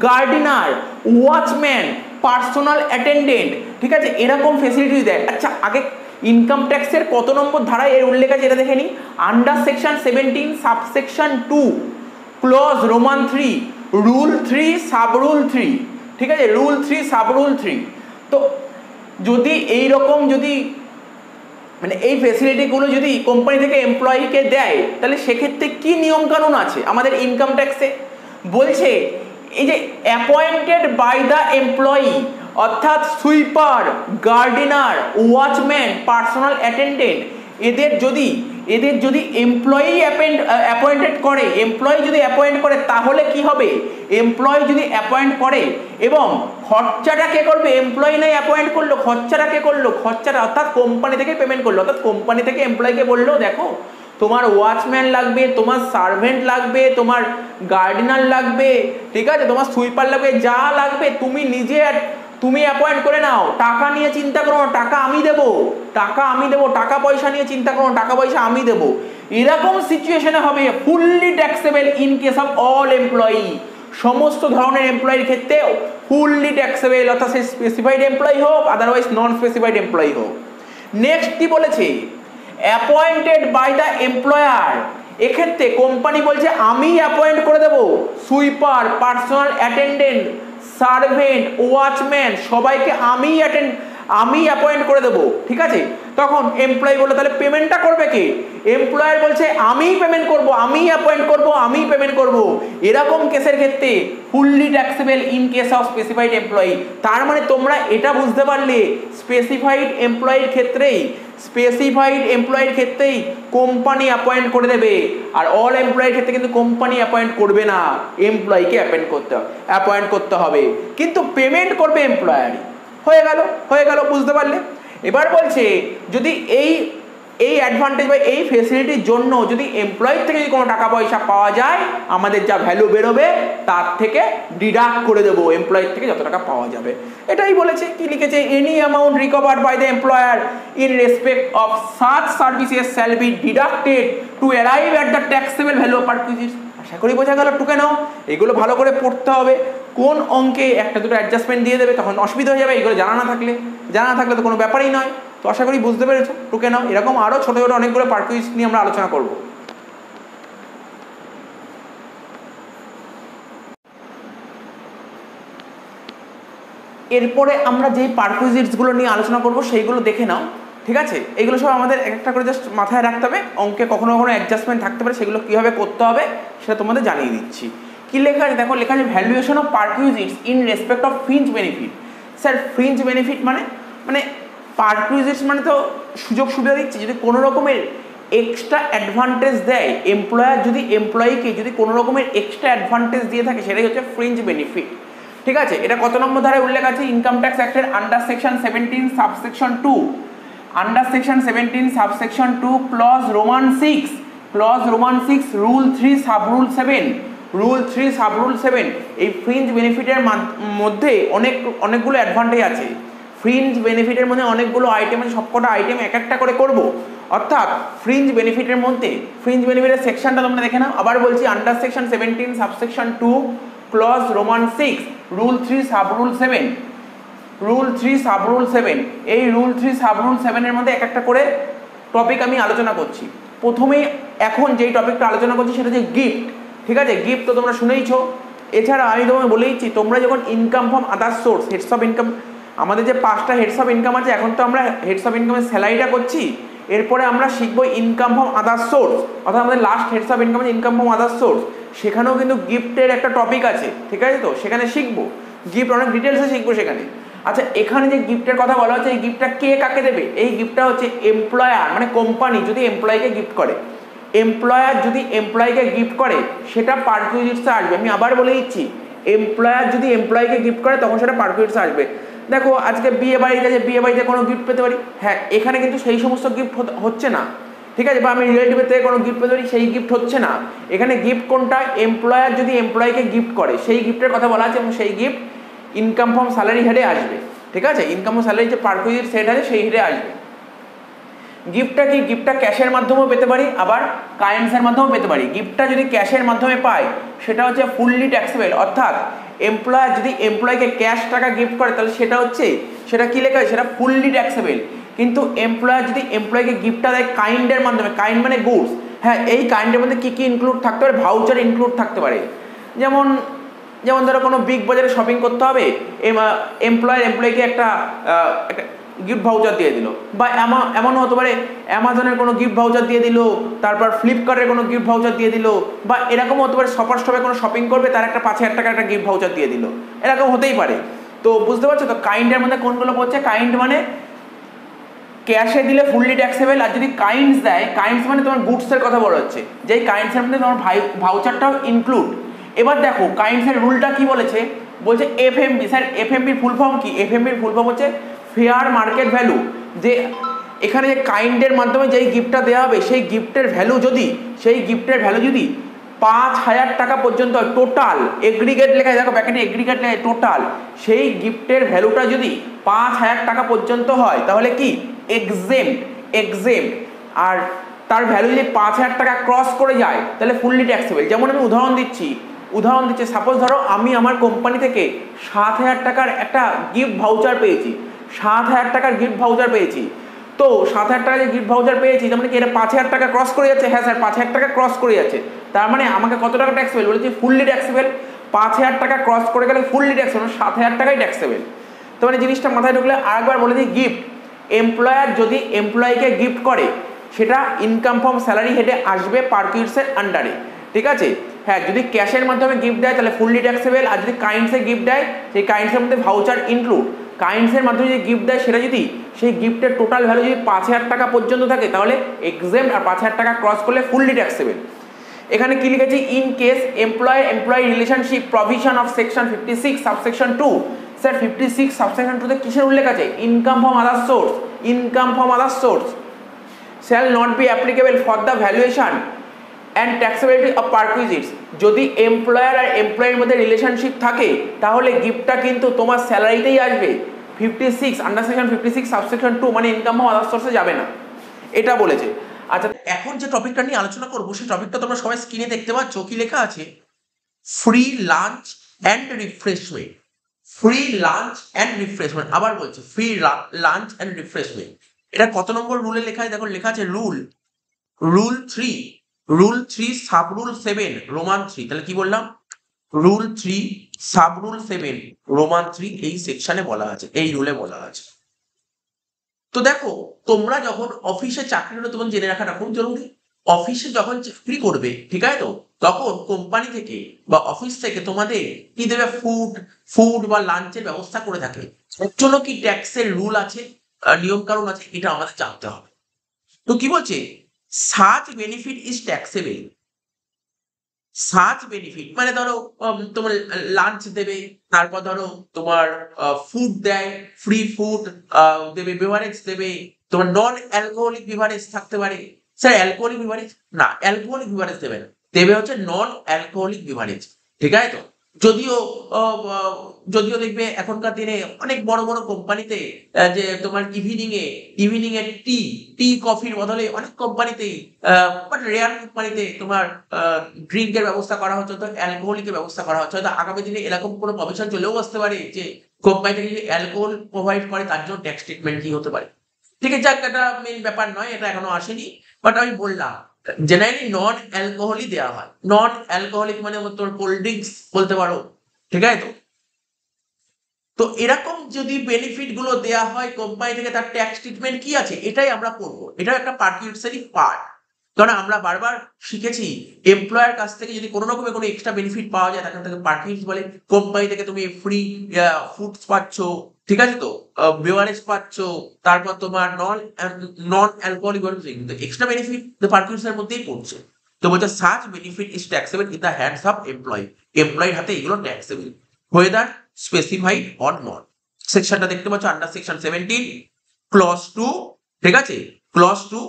gardener, watchman, personal attendant, ঠিক আছে, এরকম ফেসিলিটি দেয়। আচ্ছা, আগে ইনকাম ট্যাক্সের কত নম্বর ধারায় এর উল্লেখ আছে এটা দেখে নিই, under section 17 subsection 2 clause roman 3 rule 3 sub rule 3। ঠিক আছে, রুল 3 সাব রুল 3। তো যদি এই রকম যদি মানে এই ফেসিলিটিগুলো যদি কোম্পানি থেকে এমপ্লয়িকে দেয়, তাহলে সেক্ষেত্রে কি নিয়ম কানুন আছে আমাদের ইনকাম ট্যাক্সে, বলছে এই যে অ্যাপয়েন্টেড বাই দ্য এমপ্লয়ি, অর্থাৎ sweeper, gardener, watchman, personal attendant, এদের যদি এমপ্লয়ি অ্যাপয়েন্টেড করে, তাহলে কি হবে, এমপ্লয়ি যদি অ্যাপয়েন্ট করে এবং খরচাটা কে করবে, এমপ্লয়ি নাই অ্যাপয়েন্ট করলো, খরচাটা কে করলো, খরচাটা অর্থাৎ কোম্পানি থেকে পেমেন্ট করলো, অর্থাৎ কোম্পানি থেকে এমপ্লয়িকে বললো দেখো তোমার ওয়াচম্যান লাগবে, তোমার সার্ভেন্ট লাগবে, তোমার গার্ডিনার লাগবে, ঠিক আছে, তোমার সুইপার লাগবে, যা লাগবে তুমি অ্যাপয়েন্ট করে নাও, টাকা নিয়ে চিন্তা করো না, টাকা আমি দেবো, টাকা পয়সা নিয়ে চিন্তা করো না, টাকা পয়সা আমি দেবো। এরকম সিচুয়েশনে হবে fully taxable in case of all employee, সমস্ত ধরনের এমপ্লয়ির ক্ষেত্রে ফুললি ট্যাক্সেবল, অর্থাৎ সে স্পেসিফাইড এমপ্লয়ি হোক আদারওয়াইজ নন স্পেসিফাইড এমপ্লয়ি হোক। নেক্সট কি বলেছে, অ্যাপয়েন্টেড বাই দ্য এমপ্লয়ার, এক্ষেত্রে কোম্পানি বলছে আমি অ্যাপয়েন্ট করে দেবো sweeper, personal attendant, servant, watchman, সবাইকে আমি অ্যাপয়েন্ট করে দেবো। ঠিক আছে, তখন এমপ্লয়ি বললো তাহলে পেমেন্টটা করবে কে, এমপ্লয়ার বলছে আমিই পেমেন্ট করব, আমি অ্যাপয়েন্ট করব, আমি পেমেন্ট করব। এরকম কেসের ক্ষেত্রে fully taxable in case of specified employee. তার মানে তোমরা এটা বুঝতে পারলে স্পেসিফাইড এমপ্লয়ির ক্ষেত্রেই কোম্পানি অ্যাপয়েন্ট করে দেবে, আর অল এমপ্লয়ির ক্ষেত্রে কিন্তু কোম্পানি অ্যাপয়েন্ট করবে না, এমপ্লয়িকে অ্যাপয়েন্ট করতে হবে, কিন্তু পেমেন্ট করবে এমপ্লয়ারই। হয়ে গেল, বুঝতে পারলে। এবার বলছে যদি এই অ্যাডভান্টেজ বা এই ফেসিলিটির জন্য যদি এমপ্লয়ির থেকে যদি কোনো টাকা পয়সা পাওয়া যায়, আমাদের যা ভ্যালু বেরোবে তার থেকে ডিডাক্ট করে দেবো এমপ্লয়ির থেকে যত টাকা পাওয়া যাবে। এটাই বলেছে। কি লিখেছে, any amount recovered by the employer in respect of such services shall be deducted to arrive at the taxable value of perquisites. আশা করি বোঝা গেল। টুকে নাও, এগুলো ভালো করে পড়তে হবে। কোন অঙ্কে একটা দুটো অ্যাডজাস্টমেন্ট দিয়ে দেবে, তখন অসুবিধা হয়ে যাবে। এগুলো জানা না থাকলে তো কোনো ব্যাপারই নয়। তো আশা করি বুঝতে পেরেছো। টুকে নাও। এরকম আরও ছোটো ছোটো অনেকগুলো পারকুইজিটস নিয়ে আমরা আলোচনা করব। এরপরে আমরা যেই পারকুইজিটসগুলো নিয়ে আলোচনা করব সেইগুলো দেখে নাও, ঠিক আছে? এগুলো সব আমাদের একটা করে জাস্ট মাথায় রাখতে হবে। অঙ্কে কখনো কখনো অ্যাডজাস্টমেন্ট থাকতে পারে, সেগুলো কীভাবে করতে হবে সেটা তোমাদের জানিয়ে দিচ্ছি। কী লেখা আছে দেখো, লেখা আছে valuation of perquisites in respect of fringe benefit. Sir fringe benefit মানে পারকুইজিটস মানে তো সুযোগ সুবিধা দিচ্ছে। যদি কোনো রকমের এক্সট্রা অ্যাডভান্টেজ দেয় এমপ্লয়ার, যদি এমপ্লয়িকে যদি কোনো রকমের এক্সট্রা অ্যাডভান্টেজ দিয়ে থাকে, সেটাই হচ্ছে ফ্রিঞ্জ বেনিফিট, ঠিক আছে? এটা কত নম্বর ধারায় উল্লেখ আছে? ইনকাম ট্যাক্স অ্যাক্টের under section 17 subsection 2, under section 17 subsection 2 clause roman 6 rule 3 subrule 7, rule 3 subrule 7। এই ফ্রিঞ্জ বেনিফিটের মধ্যে অনেকগুলো অ্যাডভান্টেজ আছে। ফ্রিঞ্জ বেনিফিটের মধ্যে অনেকগুলো আইটেম আছে, সবকটা আইটেম এক একটা করে করব। অর্থাৎ ফ্রিঞ্জ বেনিফিটের মধ্যে ফ্রিঞ্জ বেনিফিটের সেকশনটা তোমরা দেখে নাও। আবার বলছি, under section 17 subsection 2 clause roman 6 rule 3 subrule 7, rule 3 subrule 7। এই রুল 3 সাবরুল 7 এর মধ্যে এক একটা করে টপিক আমি আলোচনা করছি। প্রথমেই এখন যেই টপিকটা আলোচনা করছি সেটা হচ্ছে গিফট, ঠিক আছে? গিফট তো তোমরা শুনেইছো। এছাড়া আমি তোমাকে বলেইছি, তোমরা যখন income from other source, heads of income, আমাদের যে 5টা হেডস অফ ইনকাম আছে, এখন তো আমরা হেডস অফ ইনকামের স্যালারিটা করছি। এরপরে আমরা শিখবো ইনকাম ফ্রম আদার সোর্স, অর্থাৎ আমাদের লাস্ট হেডস অফ ইনকাম আছে ইনকাম ফ্রম আদার সোর্স। সেখানেও কিন্তু গিফটের একটা টপিক আছে, ঠিক আছে? তো সেখানে শিখবো গিফট, অনেক ডিটেলসে শিখবো সেখানে। আচ্ছা, এখানে যে গিফটের কথা বলা হচ্ছে, এই গিফটটা কে কাকে দেবে? এই গিফটটা হচ্ছে এমপ্লয়ার, মানে কোম্পানি যদি এমপ্লয়িকে গিফট করে, এমপ্লয়ার যদি এমপ্লয়িকে গিফট করে সেটা পারকুইজিটসে আসবে। আমি আবার বলে দিচ্ছি, এমপ্লয়ার যদি এমপ্লয়িকে গিফট করে তখন সেটা পারকুইজিটসে আসবে। দেখো, আজকে বিয়ে বাড়িতে যে বিয়ে বাড়িতে কোনো গিফট পেতে পারি, হ্যাঁ, এখানে কিন্তু সেই সমস্ত গিফট হচ্ছে না, ঠিক আছে? বা আমি রিলেটিভের থেকে কোনো গিফট পেতে পারি, সেই গিফট হচ্ছে না। এখানে গিফট কোনটা? এমপ্লয়ার যদি এমপ্লয়িকে গিফট করে সেই গিফটের কথা বলা আছে, এবং সেই গিফট ইনকাম ফ্রম স্যালারি হেডে আসবে, ঠিক আছে? ইনকাম ফ্রম স্যালারি যে পারকুইজিট সেট আছে সেই হেডে আসবে। গিফটটা কি? গিফটটা ক্যাশের মাধ্যমেও পেতে পারি, আবার কারেন্সির মাধ্যমেও পেতে পারি। গিফটটা যদি ক্যাশের মাধ্যমে পাই সেটা হচ্ছে ফুললি ট্যাক্সেবল, অর্থাৎ এমপ্লয়ার যদি এমপ্লয়িকে ক্যাশ টাকা গিফট করে তাহলে সেটা কি লেখা আছে? সেটা ফুললি ট্যাক্সেবল। কিন্তু এমপ্লয়ার যদি এমপ্লয়িকে গিফটটা দেয় কাইন্ডের মাধ্যমে, কাইন্ড মানে গুডস, হ্যাঁ, এই কাইন্ডের মধ্যে কী কী ইনক্লুড থাকতে পারে? ভাউচার ইনক্লুড থাকতে পারে। যেমন ধরো কোনো বিগ বাজারে শপিং করতে হবে, এমপ্লয়িকে একটা গিফট ভাউচার দিয়ে দিল, বা এমনও হতে পারে অ্যামাজনের কোনো গিফট ভাউচার দিয়ে দিল, তারপর ফ্লিপকার্টের কোনো গিফট ভাউচার দিয়ে দিল, বা এরকম হতে পারে শপার স্টপে কোনো শপিং করবে তার একটা 5000 টাকার একটা গিফট ভাউচার দিয়ে দিল, এরকম হতেই পারে। তো বুঝতে পারছো তো কাইন্ডের মধ্যে কোনগুলো পড়ছে? কাইন্ড মানে ক্যাশে দিলে ফুললি ট্যাক্সেবল, আর যদি কাইন্ডস দেয়, কাইন্ডস মানে তোমার গুডসের কথা বলা হচ্ছে, যেই কাইন্ডসের মধ্যে তোমার ভাউচারটাও ইনক্লুড। এবার দেখো কাইন্ডসের রুলটা কি বলেছে, বলছে এফএমবি। স্যার এফএমবির ফুল ফর্ম কি? এফএমবির ফুল ফর্ম হচ্ছে ফেয়ার মার্কেট ভ্যালু। যে এখানে যে কাইন্ডের মাধ্যমে যেই গিফটটা দেওয়া হবে সেই গিফটের ভ্যালু যদি 5000 টাকা পর্যন্ত টোটাল, এগ্রিগেট লেখা, দেখো প্যাকেটে এগ্রিগেট লেখা টোটাল, সেই গিফটের ভ্যালুটা যদি 5000 টাকা পর্যন্ত হয় তাহলে কি এক্সেম্ট। আর তার ভ্যালু যদি 5000 টাকা ক্রস করে যায় তাহলে ফুললি ট্যাক্সেবল। যেমন আমি উদাহরণ দিচ্ছি, সাপোজ ধরো আমি আমার কোম্পানি থেকে 7000 টাকার একটা গিফট ভাউচার পেয়েছি, 7000 টাকার গিফট ভাউচার পেয়েছি। তো 7000 টাকা যে গিফট ভাউচার পেয়েছি, তার মানে কি এটা 5000 টাকা ক্রস করে যাচ্ছে? হ্যাঁ স্যার, 5000 টাকা ক্রস করে যাচ্ছে। তার মানে আমাকে কত টাকা ট্যাক্সেবল? বলেছি ফুললি ট্যাক্সেবল। 5000 টাকা ক্রস করে গেলে ফুললি ট্যাক্সেবল, 7000 টাকাই ট্যাক্সেবল। তো মানে জিনিসটা মাথায় ঢুকলে আরেকবার বলে দিই, গিফট এমপ্লয়ার যদি এমপ্লয়িকে গিফট করে সেটা ইনকাম ফ্রম স্যালারি হেডে আসবে পারকুইজিটসের আন্ডারে, ঠিক আছে? হ্যাঁ, যদি ক্যাশের মাধ্যমে গিফট দেয় তাহলে ফুললি ট্যাক্সেবল, আর যদি কাইন্ডসে গিফট দেয় সেই কাইন্ডসের মধ্যে ভাউচার ইনক্লুড। কাইন্ডসের মাধ্যমে যদি গিফট দেয় সেটা যদি সেই গিফটের টোটাল ভ্যালু যদি 5000 টাকা পর্যন্ত থাকে তাহলে এক্সেম্ট, আর 5000 টাকা ক্রস করলে ফুললি ট্যাক্সেবল। এখানে কি লিখেছি? In case employ relationship provision of section 56 subsection 2। Sir 56 subsection 2 তে কিসের উল্লেখ আছে? Income from other source. shall not be applicable for the valuation and taxability of perquisites। যদি এমপ্লয়ার আর এমপ্লয়ের মধ্যে রিলেশনশিপ থাকে তাহলে গিফটটা কিন্তু তোমার স্যালারিতেই আসবে। 56 আন্ডার সেকশন 56 সাবসেকশন 2 মানে ইনকাম বা আদার সোর্সে যাবে না, এটা বলেছে। আচ্ছা, এখন যে টপিকটা নিয়ে আলোচনা করবো সেই টপিকটা তোমরা সবাই স্ক্রিনে দেখতে পাচ্ছ, কি লেখা আছে? Free lunch and refreshment. Free lunch and refreshment, আবার বলছে ফ্রি লাঞ্চ অ্যান্ড রিফ্রেশমেন্ট। এটা কত নম্বর রুলে লেখা আছে দেখো, লেখা আছে rule 3, rule 3 sub rule 7 Roman 3। তাহলে কি বললাম? রুল 3 সাব রুল 7 রোমান 3 এই সেকশনে বলা আছে, এই রুলে বলা আছে। তো দেখো, তোমরা যখন অফিসে চাকরি হলে তখন জেনে রাখাটা খুব জরুরি। অফিসে যখন চাকরি করবে, ঠিক আছে, তো তখন কোম্পানি থেকে বা অফিস থেকে তোমাদের কি দেবে? ফুড বা লাঞ্চের ব্যবস্থা করে থাকে। এর জন্য কি ট্যাক্সের রুল আছে, নিয়ম কানুন আছে, এটা আমাদের জানতে হবে। তো কি বলছে? Such benefit is taxable. Such benefit মানে ধরো তোমার লাঞ্চ দেবে, তারপর ধরো তোমার ফুড দেয়, ফ্রি ফুড দেবে, বেভারেজ দেবে, তোমার নন অ্যালকোহলিক বেভারেজ থাকতে পারে। স্যার অ্যালকোহলিক বেভারেজ না, অ্যালকোহলিক বেভারেজ দেবে না, দেবে হচ্ছে নন অ্যালকোহলিক বেভারেজ, ঠিক আছে তো? যদিও যদিও দেখবে এখনকার দিনে অনেক বড় বড় কোম্পানিতে যে তোমার ইভিনিং এ টি কফির বদলে অনেক কোম্পানিতেই বাট রেয়ার কোম্পানিতে তোমার ড্রিঙ্কের ব্যবস্থা করা হচ্ছে, তো অ্যালকোহলিকের ব্যবস্থা করা হচ্ছে। হয়তো আগামী দিনে এরকম কোনো প্রভিশন চলেও আসতে পারে যে কোম্পানি থেকে যদি অ্যালকোহল প্রোভাইড করে তার জন্য ট্যাক্স ট্রিটমেন্ট কি হতে পারে। ঠিক আছে, যাক, এটা মেইন ব্যাপার নয়, এটা এখনো আসেনি, বাট আমি বললাম জেনারেলি নন অ্যালকোহলই দেওয়া হয়। নন অ্যালকোহলিক মানে তোর কোল্ড ড্রিঙ্কস বলতে পারো, ঠিক আছে তো? তো এরকম যদি বেনিফিট গুলো দেওয়া হয় কোম্পানি থেকে, তার ট্যাক্স ট্রিটমেন্ট কি আছে এটাই আমরা পড়বো। এটাও একটা পার্কিউটারি পার্ট। কারণ আমরা বারবার শিখেছি এমপ্লয়ার কাছ থেকে যদি কোনো রকমের কোনো এক্সট্রা বেনিফিট পাওয়া যায় তাকে তাকে পার্কিউটস বলে। কোম্পানি থেকে তুমি ফ্রি ফুডস পাচ্ছ, ঠিক আছে তো, বেভারেজ পাচ্ছ, তারপর তোমার নন অ্যালকোহলিক কিন্তু এক্সট্রা বেনিফিট পার্কিউটস এর মধ্যেই পড়ছে। তো বলছে such benefit is taxable in the hands of employee. এমপ্লয়ির হাতে এগুলো taxable, whether specified or not। সেকশনটা দেখতে পাচ্ছ আন্ডার সেকশন 17 ক্লজ 2, ঠিক আছে, ক্লজ 2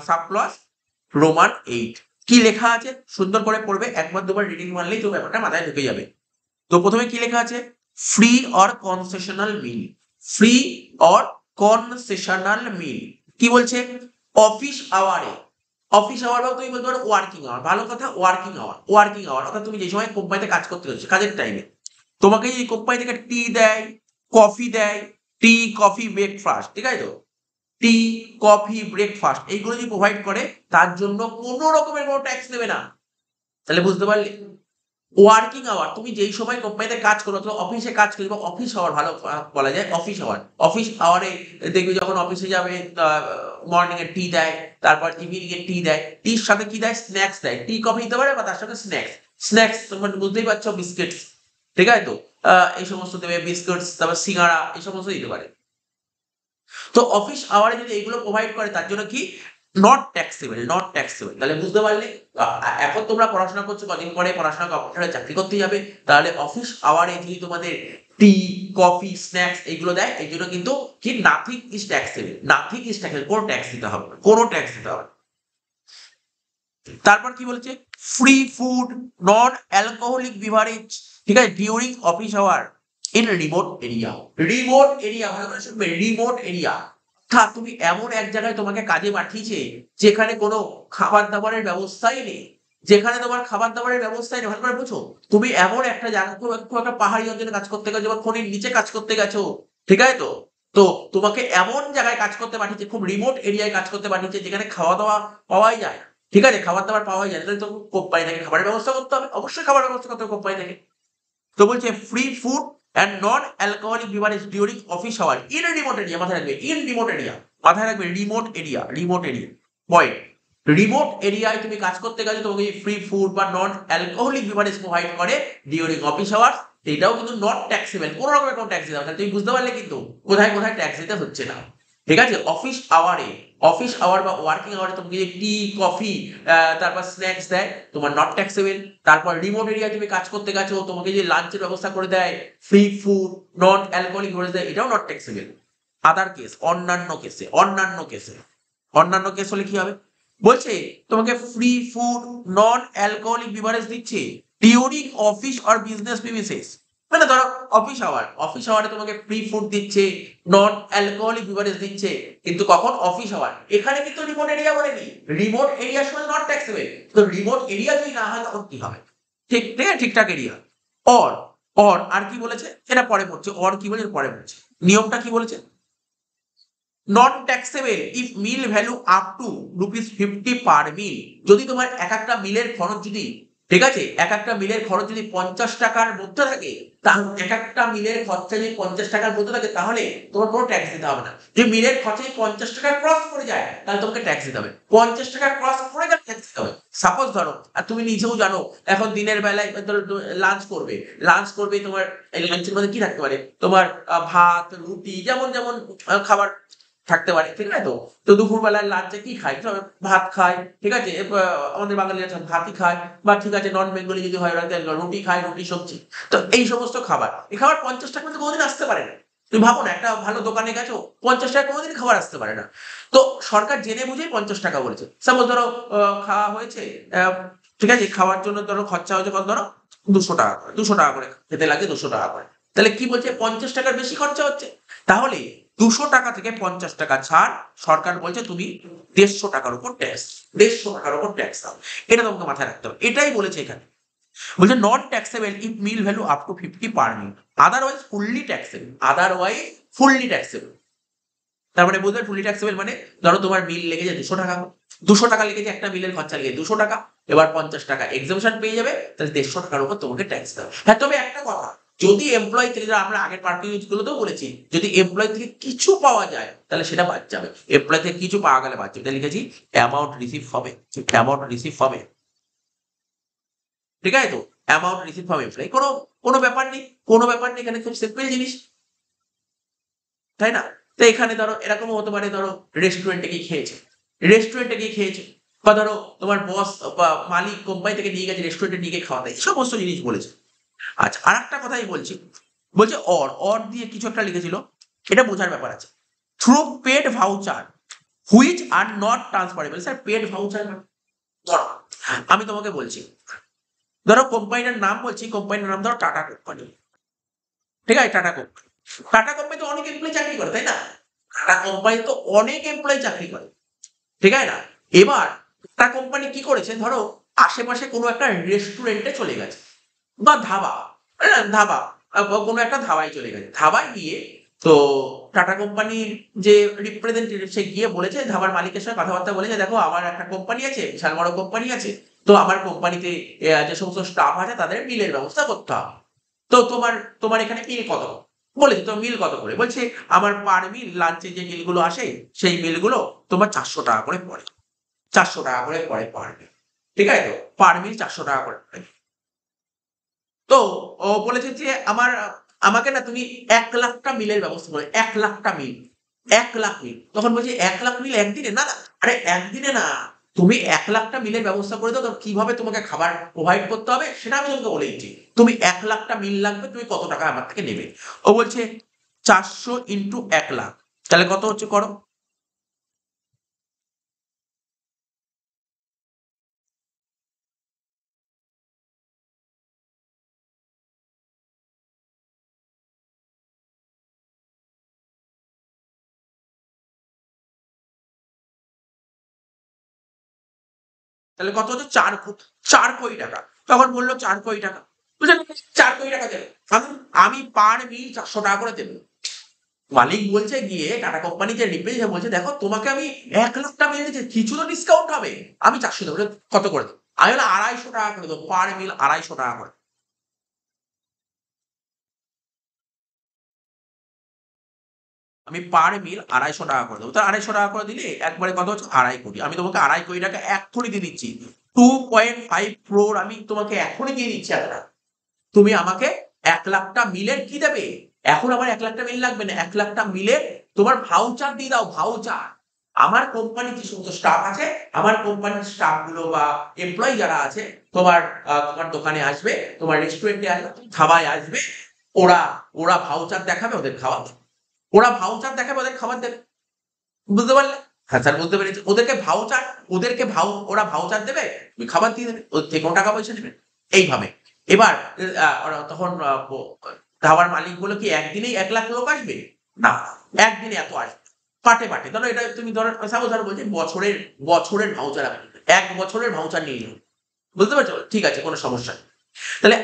সাব ক্লজ রোমান 8 কি লেখা আছে সুন্দর করে পড়বে, একবার দুবার রিডিং মারলেই তো ব্যাপারটা মাথায় ঢুকে যাবে। তো প্রথমে কি লেখা আছে? Free or concessional meal. Free or concessional meal কি বলছে? অফিস আওয়ারে, অফিস আওয়ার বা তুমি বলতে পারো ওয়ার্কিং আওয়ার, ভালো কথা, ওয়ার্কিং আওয়ার অর্থাৎ তুমি যে সময় কোম্পানিতে কাজ করতে হচ্ছে, কাজের টাইমে তোমাকে এই কোম্পানি থেকে টি দেয়, কফি দেয়, টি কফি ব্রেকফাস্ট, ঠিক আছে তো, টি কফি ব্রেকফাস্ট এইগুলো যদি প্রোভাইড করে তার জন্য কোনো রকমের কোনো ট্যাক্স দেবে না। তাহলে বুঝতে পারলে? ওয়ার্কিং আওয়ার তুমি যেই সময় কোম্পানিতে কাজ করো, তো অফিসে কাজ করবে, অফিস আওয়ার ভালো বলা যায়, অফিস আওয়ারে দেখবি যখন অফিসে যাবে মর্নিং এ টি দেয়, তারপর ইভিনিং এ টি দেয়, টির সাথে কি দেয়? স্ন্যাক্স দেয়, টি কফি দিতে পারে বা তার সাথে স্ন্যাক্স তোমরা বুঝতেই পারছো, বিস্কিটস, ঠিক আছে তো, এই সমস্ত দেবে, বিস্কুটস, তারপর সিঙ্গারা, এই সমস্ত দিতে পারে। তো অফিস আওয়ারে যদি এইগুলো প্রোভাইড করে তার জন্য কি নট ট্যাক্সেবল। তাহলে বুঝতে পারলে? এখন তোমরা পড়াশোনা করছো, কদিন পরে পড়াশোনা কমপ্লিট চাকরি করতে যাবে, তাহলে অফিস আওয়ারে যদি তোমাদের টি কফি স্ন্যাক্স এইগুলো দেয়, এই জন্য কিন্তু কি নাথিং ইজ ট্যাক্সেবল, কোনো ট্যাক্স দিতে হবে, তারপর কি বলেছে? Free food, non alcoholic beverage, ঠিক আছে, during office hour in remote area. Remote area অর্থাৎ তুমি এমন এক জায়গায় তোমাকে কাজে পাঠিয়েছে যেখানে কোনো খাবার দাবারের ব্যবস্থাই নেই, ভালো করে বুঝো। তুমি এমন একটা জায়গা, খুব একটা পাহাড়ি অঞ্চলে কাজ করতে গেছো বা খনির নিচে কাজ করতে গেছো, ঠিক আছে তো, তো তোমাকে এমন জায়গায় কাজ করতে পাঠিয়েছে, খুব রিমোট এরিয়ায় কাজ করতে পাঠিয়েছে যেখানে খাওয়া দাওয়া পাওয়াই যায়, ঠিক আছে, খাবার দাবার পাওয়াই যায়, তাহলে তো কোম্পানি থেকে খাবারের ব্যবস্থা করতে হবে, অবশ্যই খাবার ব্যবস্থা করতে হবে কোম্পানি থেকে। তো বলছে free food and non alcoholic beverage during office hour in remote area, মাথায় রাখবে রিমোট এরিয়া পয়েন্ট। রিমোট এরিয়ায় তুমি কাজ করতে গেলে তোমাকে ফ্রি ফুড বা নন অ্যালকোহলিক বিভারেজ প্রোভাইড করে ডিউরিং অফিস আওয়ার, এটাও কিন্তু নট ট্যাক্সেবল, কোনো রকমের কোনো ট্যাক্স দিতে হবে। তুমি বুঝতে পারলে কিন্তু কোথায় কোথায় ট্যাক্স দিতে হচ্ছে না, ঠিক আছে? অফিস আওয়ার বা ওয়ার্কিং আওয়ারে তোমাকে যে টি কফি তারপর স্ন্যাক্স দেয় তোমার নট ট্যাক্সেবল। তারপর রিমোট এরিয়া তুমি কাজ করতে গেছো, তোমাকে যে লাঞ্চের ব্যবস্থা করে দেয়, free food, non alcoholic beverage দেয়, এটাও নট ট্যাক্সেবল। আদার কেস, অন্যান্য কেসে
অন্যান্য কেস হলে কি হবে? বলছে তোমাকে ফ্রি ফুড নন অ্যালকোহলিক বিভারেজ দিচ্ছে during office or business premises. মানে ধরো অফিস আওয়ারে তোমাকে ফ্রি ফুড দিচ্ছে, নন অ্যালকোহলিক বিভারেজ দিচ্ছে, কিন্তু কখন? Office hour. এখানে কিন্তু রিমোট এরিয়া বলেনি, রিমোট এরিয়া সময় নট ট্যাক্সেবল। তো রিমোট এরিয়া যদি না হয় তখন কি হবে? ঠিক ঠিক আছে, ঠিকঠাক এরিয়া। অর অর আর কি বলেছে এটা পরে পড়ছে, অর কি বলেছে পরে পড়ছে। নিয়মটা কি বলেছে? Not taxable if meal value up to ₹50 per meal. যদি তোমার এক একটা মিলের খরচ যদি, ঠিক আছে, এক একটা মিলের খরচ যদি 50 টাকার মধ্যে থাকে, তাহলে এক একটা মিলের খরচা যদি 50 টাকার মধ্যে থাকে তাহলে তোমার কোনো ট্যাক্স দিতে হবে না। যদি মিলের খরচা 50 টাকা ক্রস করে যায় তাহলে তোমাকে ট্যাক্স দিতে হবে। 50 টাকা ক্রস করে গেলে ট্যাক্স দিতে হবে। সাপোজ ধরো, আর তুমি নিজেও জানো এখন দিনের বেলায় ধরো লাঞ্চ করবে তোমার, এই লাঞ্চের মধ্যে কি থাকতে পারে তোমার? ভাত রুটি যেমন যেমন খাবার থাকতে পারে, ঠিক আছে। তো তো দুপুরবেলায় লাঞ্চে কি খাই? সবাই ভাত খায়, ঠিক আছে। আমাদের বাঙালিরা সব ভাতই খায়, বা ঠিক আছে নন বেঙ্গলি যদি হয় ওরা রুটি খায়, রুটি সবজি। তো এই সমস্ত খাবার, এই খাবার 50 টাকার মধ্যে কোনোদিন আসতে পারে না। তুমি ভাবো না, একটা ভালো দোকানে গেছো, 50 টাকা কোনোদিন খাবার আসতে পারে না। তো সরকার জেনে বুঝেই 50 টাকা বলেছে। সাপোজ ধরো খাওয়া হয়েছে, আহ, ঠিক আছে, খাওয়ার জন্য ধরো খরচা হয়েছে কত? ধরো 200 টাকা করে, 200 টাকা করে খেতে লাগে, 200 টাকা করে। তাহলে কি বলছে? 50 টাকার বেশি খরচা হচ্ছে। তাহলে 200 টাকা থেকে 50 টাকা ছাড়, সরকার বলছে তুমি 150 টাকার উপর ট্যাক্স, 150 টাকার উপর ট্যাক্স দাও। এটা তোমাকে মাথায় রাখতে হবে, এটাই বলেছে এখানে। বলছে not taxable if meal value up to 50 per meal, otherwise fully taxable. Otherwise fully taxable তার মানে বুঝলে ফুললি ট্যাক্সেবল মানে ধরো তোমার মিল লেগেছে 200 টাকা, 200 টাকা লেগেছে একটা মিলের খরচা লেগে 200 টাকা, এবার 50 টাকা এক্সামশন পেয়ে যাবে, তাহলে 150 টাকার উপর তোমাকে ট্যাক্স দেবে। হ্যাঁ, তবে একটা কথা, যদি এমপ্লয় থেকে, আমরা আগের পার্টি গুলোতেও বলেছি, যদি এমপ্লয় থেকে কিছু পাওয়া যায় তাহলে সেটা বাদ যাবে। এমপ্লয় থেকে কিছু পাওয়া গেলে বাদ যাবে, এটা লিখেছি অ্যামাউন্ট রিসিভ হবে, অ্যামাউন্ট রিসিভ হবে, ঠিক আছে। তো অ্যামাউন্ট রিসিভ হবে এমপ্লয়, কোনো কোনো ব্যাপার নেই, কোনো ব্যাপার নেই, এখানে খুব সিম্পল জিনিস, তাই না? তো এখানে ধরো এরকম হতে পারে, ধরো রেস্টুরেন্টে গিয়ে খেয়েছে, বা ধরো তোমার বস বা মালিক কোম্পানি থেকে নিয়ে গেছে রেস্টুরেন্টে নিয়ে গিয়ে খাওয়াতে, এই সমস্ত জিনিস বলেছে। আচ্ছা, আর একটা কথাই বলছি, বলছে অর অর দিয়ে কিছু একটা লিখেছিল, এটা বোঝার ব্যাপার আছে। Through paid voucher which are not transferable. Sir paid voucher ধরো আমি তোমাকে বলছি, ধরো কোম্পানিটার নাম বলছি, কোম্পানির নাম ধরো টাটা কোম্পানি, ঠিক আছে। টাটা কোম্পানি তো অনেক এমপ্লয়ি চাকরি করে, তাই না? টাটা কোম্পানি তো অনেক এমপ্লয়ি চাকরি করে, ঠিক আছে না? এবার টাটা কোম্পানি কি করেছে, ধরো আশেপাশে কোনো একটা রেস্টুরেন্টে চলে গেছে, বা ধাবা, ধাবা, কোনো একটা ধাবায় চলে গেছে। ধাবায় গিয়ে তো টাটা কোম্পানির যে রিপ্রেজেন্টেটিভ সে গিয়ে বলেছে, ধাবার মালিকের সঙ্গে কথাবার্তা বলেছে, দেখো আমার একটা কোম্পানি আছে, বিশাল বড় কোম্পানি আছে, তো আমার কোম্পানিতে যে সমস্ত স্টাফ আছে তাদের মিলের ব্যবস্থা করতে হবে। তো তোমার তোমার এখানে মিল কত? বলেছে তো মিল কত করে? বলছে আমার পার মিল লাঞ্চে যে মিলগুলো আসে সেই মিলগুলো তোমার 400 টাকা করে পড়ে, 400 টাকা করে পড়ে পার মিল, ঠিক আছে। তো পার মিল 400 টাকা করে পড়ে। তো ও বলেছে যে আমাকে না তুমি 1,00,000টা মিলের ব্যবস্থা করো, 1,00,000টা মিল, 1,00,000 মিল। তখন বলছে 1,00,000 মিল একদিনে? না না, আরে একদিনে না, তুমি 1,00,000টা মিলের ব্যবস্থা করে দাও, তো কিভাবে তোমাকে খাবার প্রোভাইড করতে হবে সেটা আমি তোমাকে বলে দিচ্ছি। তুমি 1,00,000টা মিল লাগবে, তুমি কত টাকা আমার থেকে নেবে? ও বলছে 400 ইন্টু 1,00,000, তাহলে কত হচ্ছে করো। তাহলে কত হচ্ছে? 4 কোটি টাকা। তখন বললো 4 কোটি টাকা। বুঝলেন? 4 কোটি টাকা দেবে। আমি আমি পার মিল 400 টাকা করে দেবো। মালিক বলছে গিয়ে, টাটা কোম্পানি যে রিপ্রেজেন্টেটিভ বলছে, দেখো তোমাকে আমি 1,00,000টা মিল দিচ্ছি, কিছু তো ডিসকাউন্ট হবে, আমি 400 দেবো। কত করে দেবো? আমি বলে 250 টাকা করে দেবো, পার মিল 250 টাকা করে। আমি পার মিল 250 টাকা করে দেবো। তো 250 টাকা করে দিলে একবারে কত হচ্ছে? 2.5 কোটি। আমি তোমাকে 2.5 কোটি টাকা এক্ষুনি দিয়ে দিচ্ছি। 2.5 crore আমি তোমাকে এখনই দিয়ে দিচ্ছি এতটা। তুমি আমাকে 1,00,000টা মিলের কি দেবে? এখন আমার 1,00,000টা মিল লাগবে না, 1,00,000টা মিলের তোমার ভাউচার দিয়ে দাও, ভাউচার। আমার কোম্পানির যে সমস্ত স্টাফ আছে, আমার কোম্পানির স্টাফ গুলো বা এমপ্লয়ি যারা আছে, তোমার তোমার দোকানে আসবে, তোমার রেস্টুরেন্টে আসবে, ধাবায় আসবে, ওরা ওরা ভাউচার দেখাবে, ওদের খাওয়া দেবে। ওরা ভাউচার দেখাবে, ওদের খাবার দেবে। বুঝতে পারলে? হ্যাঁ স্যার বুঝতে পেরেছি। ওরা ভাউচার দেবে, খাবার দিয়ে দেবে, ওর থেকে কোনো টাকা পয়সা নেবে এইভাবে। এবার ওরা তখন ধাবার মালিক বলে কি একদিনেই 1 লাখ লোক আসবে? না, একদিনে এত আসবে পাটে পাটে। ধরো এটা তুমি ধরো সাপোজ ধরো বলছি বছরের ভাউচার, 1 বছরের ভাউচার নিয়ে নিও, বুঝতে পারছো? ঠিক আছে, কোনো সমস্যা নেই। তাহলে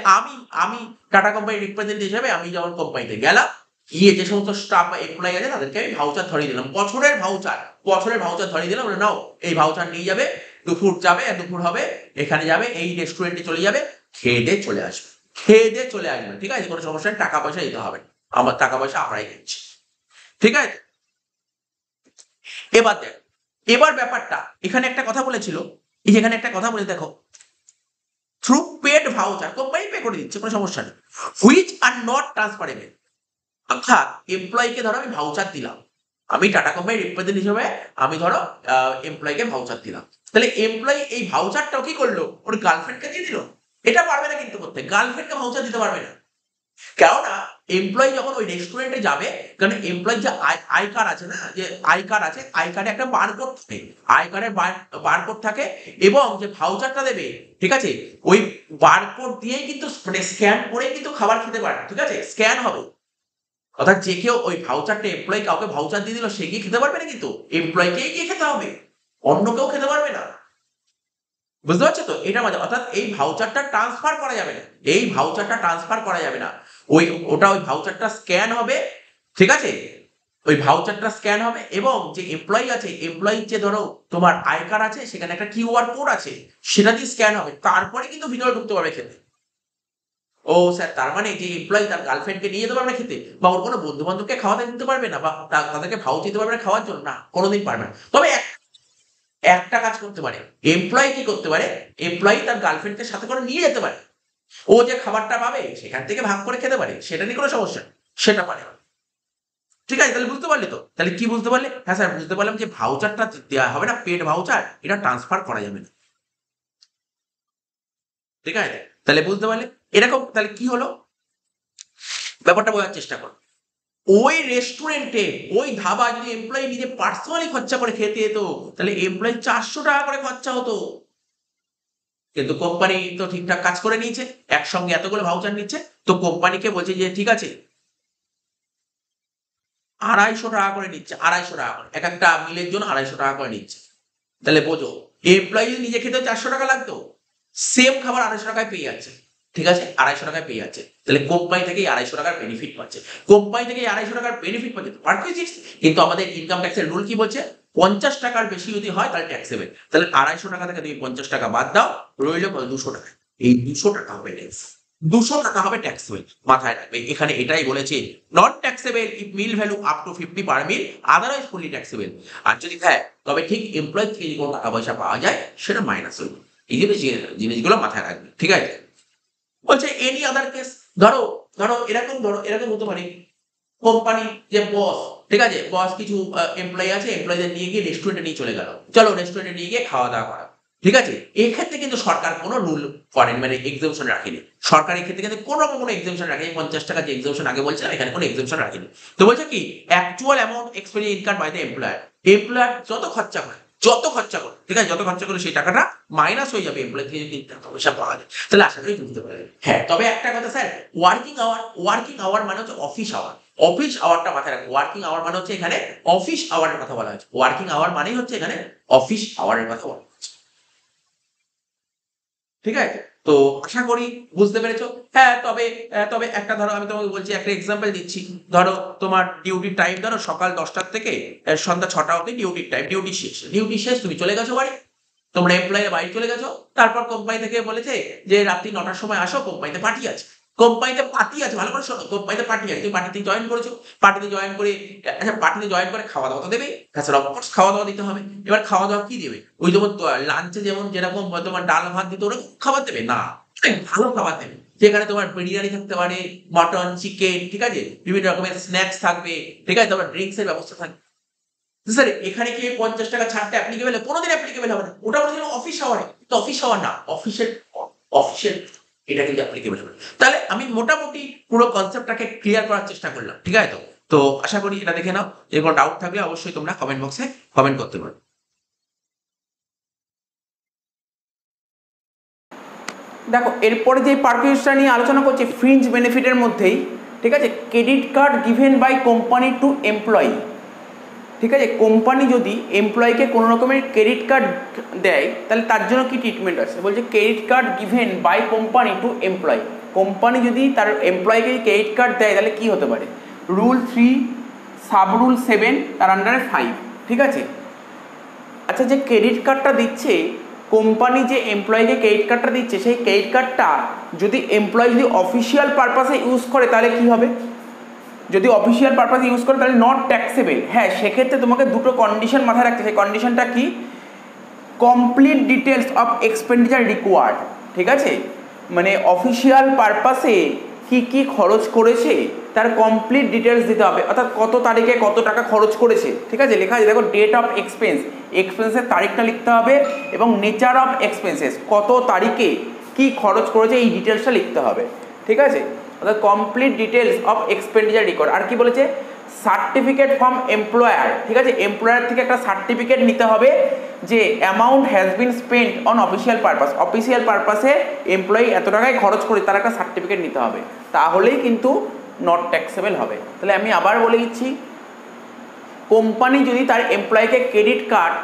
আমি টাটা কোম্পানির রিপ্রেজেন্টেটিভ হিসেবে আমি যখন কোম্পানিতে গেলাম, গিয়ে যে সমস্ত স্টাফ বা এমপ্লয়ি আছে তাদেরকে আমি ভাউচার ধরিয়ে দিলাম, বছরের ভাউচার ধরিয়ে দিলাম, বলে নাও এই ভাউচার নিয়ে যাবে, দুপুর হবে, এখানে যাবে, এই রেস্টুরেন্টে চলে যাবে, খেয়ে দিয়ে চলে আসবে, ঠিক আছে, কোনো সমস্যা নেই, টাকা পয়সা দিতে হবে না, আমার টাকা পয়সা আমরাই দিচ্ছি, ঠিক আছে। এবার দেখ, এবার ব্যাপারটা এখানে একটা কথা বলেছিল, এই যেখানে একটা কথা বলে দেখো, through paid voucher, company pay করে দিচ্ছে, কোনো সমস্যা নেই, হুইচ আর নট ট্রান্সফারেবল। অর্থাৎ এমপ্লয়িকে ধরো আমি ভাউচার দিলাম, আমি টাটা কোম্পানির রিপ্রেজেন্টেটিভ হিসেবে আমি ধরো এমপ্লয়িকে ভাউচার দিলাম, তাহলে এমপ্লয়ি এই ভাউচারটাও কি করলো, ওর গার্লফ্রেন্ডকে দিয়ে দিল? এটা পারবে না কিন্তু করতে, গার্লফ্রেন্ডকে ভাউচার দিতে পারবে না, কেননা এমপ্লয়ি যখন ওই রেস্টুরেন্টে যাবে, কারণ এমপ্লয়ি যে আই কার্ড আছে না, যে আই কার্ড আছে, আই কার্ডে একটা বারকোড থাকে, আই কার্ডের বারকোড থাকে, এবং যে ভাউচারটা দেবে, ঠিক আছে, ওই বারকোড দিয়েই কিন্তু মানে স্ক্যান করে কিন্তু খাবার খেতে পারে, ঠিক আছে, স্ক্যান হবে। অর্থাৎ যে কেউ ওই ভাউচারটা এমপ্লয়ি কাউকে ভাউচার দিয়ে দিল, সে গিয়ে খেতে পারবে না, কিন্তু এমপ্লয়িকেই গিয়ে খেতে হবে, অন্য কেউ খেতে পারবে না, বুঝতে পারছো তো? এটা মজা, অর্থাৎ এই ভাউচারটা ট্রান্সফার করা যাবে না, ওই ভাউচারটা স্ক্যান হবে, ঠিক আছে, ওই ভাউচারটা স্ক্যান হবে, এবং যে এমপ্লয়ি আছে, এমপ্লয়ি যে ধরো তোমার আই কার্ড আছে, সেখানে একটা কিউআর কোড আছে, সেটা দিয়ে স্ক্যান হবে, তারপরে কিন্তু ভিতরে ঢুকতে পারবে খেতে। ও স্যার, তার মানে যে এমপ্লয়ি তার গার্লফ্রেন্ডকে নিয়ে যেতে পারবে না খেতে, বা ওর কোনো বন্ধু বান্ধবকে খাওয়াতে দিতে পারবে না, বা তাদেরকে ভাউচার দিতে পারবে না খাওয়ার জন্য, না, কোনোদিন পারবে না। তবে একটা কাজ করতে পারে এমপ্লয়ি, কি করতে পারে, এমপ্লয়ি তার গার্লফ্রেন্ডকে সাথে করে নিয়ে যেতে পারে, ও যে খাবারটা পাবে সেখান থেকে ভাগ করে খেতে পারে, সেটা নিয়ে কোনো সমস্যা নেই, সেটা পারে, ঠিক আছে। তাহলে বুঝতে পারলি তো? তাহলে কি বুঝতে পারলে? হ্যাঁ স্যার বুঝতে পারলাম যে ভাউচারটা দেওয়া হবে না, পেড ভাউচার, এটা ট্রান্সফার করা যাবে না, ঠিক আছে। তাহলে বুঝতে পারলে এরকম, তাহলে কি হলো ব্যাপারটা বোঝার চেষ্টা করো। ওই রেস্টুরেন্টে, ওই ধাবা যদি এমপ্লয়ি নিজে পার্সোনালি খরচা করে খেতে যেত, তাহলে এমপ্লয়ি 400 টাকা করে খরচা হতো, কিন্তু কোম্পানি তো ঠিকঠাক কাজ করে নিয়েছে, একসঙ্গে এতগুলো ভাউচার নিচ্ছে, তো কোম্পানিকে বলছে যে ঠিক আছে 250 টাকা করে নিচ্ছে, 250 টাকা করে, এক একটা মিলের জন্য 250 টাকা করে নিচ্ছে। তাহলে বোঝো, এমপ্লয়ি যদি নিজে খেতে 400 টাকা লাগতো, সেম খাবার 250 টাকায় পেয়ে যাচ্ছে, ঠিক আছে, 250 টাকায় পেয়ে যাচ্ছে, তাহলে কোম্পানি থেকে 250 টাকার বেনিফিট পাচ্ছে, কিন্তু আমাদের ইনকাম ট্যাক্সের রুল কি বলছে, 50 টাকার বেশি যদি হয় তাহলে ট্যাক্সেবল, তাহলে 250 টাকা থেকে তুমি 50 টাকা বাদ দাও, রইল 200 টাকা, এই 200 টাকা হবে ট্যাক্স, 200 টাকা হবে ট্যাক্সেবল, মাথায় রাখবে, এখানে এটাই বলেছে, not taxable if meal value up to 50 per meal, otherwise fully taxable, আর যদি হ্যাঁ তবে ঠিক এমপ্লয় থেকে যদি কোনো টাকা পয়সা পাওয়া যায় সেটা মাইনাস হইবে, এই জিনিসগুলো মাথায় রাখবে, ঠিক আছে। বলছে এনি আদার কেস, ধরো এরকম হতে পারে, কোম্পানি যে বস, ঠিক আছে, বস কিছু এমপ্লয়ি আছে, এমপ্লয়ীদের নিয়ে গিয়ে রেস্টুরেন্টে নিয়ে চলে গেল, চলো রেস্টুরেন্টে নিয়ে গিয়ে খাওয়া দাওয়া করা, ঠিক আছে, এক্ষেত্রে কিন্তু সরকার কোনো রুল করেন, মানে এক্সাম্পশন রাখেনি, সরকার এক্ষেত্রে কিন্তু কোনো রকম কোনো এক্সাম্পশন রাখেনি, 50 টাকা যে এক্সাম্পশন আগে বলছিলাম, এখানে কোনো এক্সাম্পশন রাখেনি। তো বলছে কি, actual amount expenditure incurred by the employer যত খরচা করে, ঠিক আছে, যত খরচা করে সেই টাকাটা মাইনাস হয়ে যাবে, এমপ্লয় থেকে যদি টাকা পয়সা পাওয়া যায়, তাহলে আশা করি বুঝতে পারবেন। হ্যাঁ, তবে একটা কথা স্যার, ওয়ার্কিং আওয়ার মানে হচ্ছে অফিস আওয়ারটা মাথায় রাখবো, ওয়ার্কিং আওয়ার মানে হচ্ছে এখানে অফিস আওয়ারের কথা বলা হচ্ছে, ওয়ার্কিং আওয়ার মানেই হচ্ছে এখানে অফিস আওয়ারের কথা বলা হচ্ছে, ঠিক আছে। তো আশা করি বুঝতে পেরেছো। হ্যাঁ, তবে একটা ধরো আমি তোমাকে বলছি, একটা এক্সাম্পল দিচ্ছি, ধরো তোমার ডিউটির টাইম ধরো সকাল 10টার থেকে সন্ধ্যা 6টা অবধি ডিউটির টাইম, ডিউটি শেষ, তুমি চলে গেছো বাড়ি, তোমরা এমপ্লয়ি বাড়ি চলে গেছো, তারপর কোম্পানি থেকে বলেছে যে রাত্রি 9টার সময় আসো, কোম্পানিতে পার্টি আছে, ভালো করে শোনো, কোম্পানিতে পার্টি আছে, তুমি পার্টিতে জয়েন করেছো, পার্টিতে জয়েন করে খাওয়া দাওয়া তো দেবে, তাছাড়া অফকোর্স খাওয়া দাওয়া দিতে হবে। এবার খাওয়া দাওয়া কি দেবে, ওই যেমন লাঞ্চে যেরকম তোমার ডাল ভাত দিতে, ওরকম খাবার দেবে না, অনেক ভালো খাবার দেবে, যেখানে তোমার বিরিয়ানি থাকতে পারে, মটন, চিকেন, ঠিক আছে, বিভিন্ন রকমের স্ন্যাক্স থাকবে, ঠিক আছে, তোমার ড্রিঙ্কস এর ব্যবস্থা থাকবে। স্যার এখানে কি 50 টাকা ছাড়টা অ্যাপ্লিকেবল? কোনোদিন অ্যাপ্লিকেবল হবে না, ওটা বলেছিল অফিস আওয়ারে, তো অফিস আওয়ার না, অফিসের এটা কিন্তু অ্যাপ্লিকেবল হবে। তাহলে আমি মোটামুটি পুরো কনসেপ্টটাকে ক্লিয়ার করার চেষ্টা করলাম, ঠিক আছে তো? তো আশা করি এটা দেখে নাও, যদি কোনো ডাউট থাকলে অবশ্যই তোমরা কমেন্ট বক্সে কমেন্ট করতে পারো।
দেখো এরপরে যে পারকিউসটা নিয়ে আলোচনা করছি ফ্রিঞ্জ বেনিফিটের মধ্যেই, ঠিক আছে, credit card given by company to employee. ঠিক আছে, কোম্পানি যদি এমপ্লয়িকে কোনো রকমের ক্রেডিট কার্ড দেয় তাহলে তার জন্য কি ট্রিটমেন্ট আছে, বলছে credit card given by company to employee. Company যদি তার এমপ্লয়িকে ক্রেডিট কার্ড দেয় তাহলে কি হতে পারে, রুল 3 সাব রুল 7 তার আন্ডারে 5। ঠিক আছে, আচ্ছা যে ক্রেডিট কার্ডটা দিচ্ছে কোম্পানি, যে এমপ্লয়িকে ক্রেডিট কার্ডটা দিচ্ছে সেই ক্রেডিট কার্ডটা যদি এমপ্লয়ি যদি অফিসিয়াল পারপাসে ইউজ করে তাহলে কি হবে, যদি অফিসিয়াল পারপাসে ইউজ করে তাহলে নট ট্যাক্সেবল। হ্যাঁ, সেক্ষেত্রে তোমাকে দুটো কন্ডিশন মাথায় রাখতে, সেই কন্ডিশনটা কি, complete details of expenditure required. ঠিক আছে, মানে অফিসিয়াল পারপাসে কি কি খরচ করেছে তার কমপ্লিট ডিটেলস দিতে হবে, অর্থাৎ কত তারিখে কত টাকা খরচ করেছে। ঠিক আছে, লেখা আছে দেখো, ডেট অফ এক্সপেন্স, এক্সপেন্সের তারিখটা লিখতে হবে, এবং নেচার অফ এক্সপেন্সেস, কত তারিখে কি খরচ করেছে এই ডিটেলসটা লিখতে হবে। ঠিক আছে, অর্থাৎ complete details of expenditure record. আর কি বলেছে, সার্টিফিকেট ফ্রম এমপ্লয়ার। ঠিক আছে, এমপ্লয়ার থেকে একটা সার্টিফিকেট নিতে হবে যে amount has been spent on official purpose, official পারপাসে এমপ্লয়ি এত টাকায় খরচ করে তার একটা সার্টিফিকেট নিতে হবে, তাহলেই কিন্তু নট ট্যাক্সেবল হবে। তাহলে আমি আবার বলে দিচ্ছি, কোম্পানি যদি তার এমপ্লয়িকে ক্রেডিট কার্ড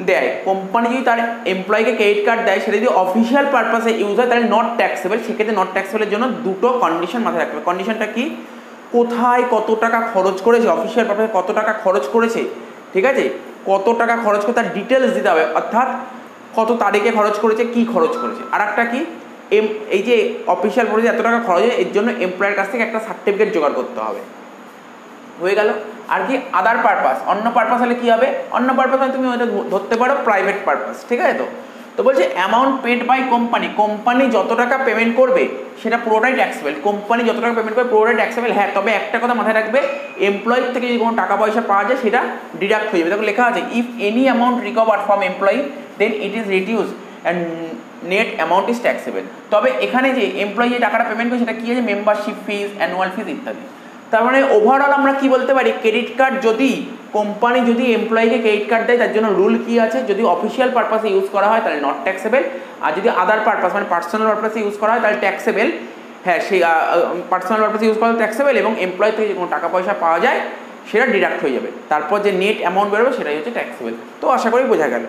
দেয়, কোম্পানি যদি তার এমপ্লয়িকে ক্রেডিট কার্ড দেয়, সেটা যদি অফিসিয়াল পারপাসে ইউজ হয় তাহলে নট ট্যাক্সেবল। সেক্ষেত্রে নট ট্যাক্সেবলের জন্য দুটো কন্ডিশন মাথায় রাখতে হবে। কন্ডিশনটা কি, কোথায় কত টাকা খরচ করেছে, অফিসিয়াল পারপাসে কত টাকা খরচ করেছে। ঠিক আছে, কত টাকা খরচ করে তার ডিটেলস দিতে হবে, অর্থাৎ কত তারিখে খরচ করেছে, কি খরচ করেছে। আর একটা কি, এই যে অফিসিয়াল পারপাসে এত টাকা খরচ হয় এর জন্য এমপ্লয়ের কাছ থেকে একটা সার্টিফিকেট জোগাড় করতে হবে। হয়ে গেল। আর কি, আদার পারপাস, অন্য পারপাস হলে কি হবে, অন্য পারপাস মানে তুমি ওইটা ধরতে পারো প্রাইভেট পারপাস। ঠিক আছে, তো বলছে amount paid by company, company যত টাকা পেমেন্ট করবে সেটা পুরোটাই ট্যাক্সেবল। কোম্পানি যত টাকা পেমেন্ট করবে পুরোটাই ট্যাক্সেবল। হ্যাঁ, তবে একটা কথা মাথায় রাখবে, এমপ্লয়ি থেকে যদি কোনো টাকা পয়সা পাওয়া যায় সেটা ডিডাক্ট হয়ে যাবে। দেখো লেখা আছে, if any amount recovered from employee then it is reduce and net amount is taxable. তবে এখানে যে এমপ্লয়ি যে টাকাটা পেমেন্ট করে সেটা কি আছে, মেম্বারশিপ ফিজ, অ্যানুয়াল ফিজ ইত্যাদি। তার মানে ওভারঅল আমরা কি বলতে পারি, ক্রেডিট কার্ড যদি কোম্পানি যদি এমপ্লয়িকে ক্রেডিট কার্ড দেয় তার জন্য রুল কি আছে, যদি অফিসিয়াল পারপাসে ইউজ করা হয় তাহলে নট ট্যাক্সেবল, আর যদি আদার পারপাস মানে পার্সোনাল পারপাসে ইউজ করা হয় তাহলে ট্যাক্সেবল। হ্যাঁ, সেই পার্সোনাল পারপাসে ইউজ করা ট্যাক্সেবল, এবং এমপ্লয়ি থেকে যে কোনো টাকা পয়সা পাওয়া যায় সেটা ডিডাক্ট হয়ে যাবে, তারপর যে নেট অ্যামাউন্ট বেরোবে সেটাই হচ্ছে ট্যাক্সেবল। তো আশা করি বোঝা গেল,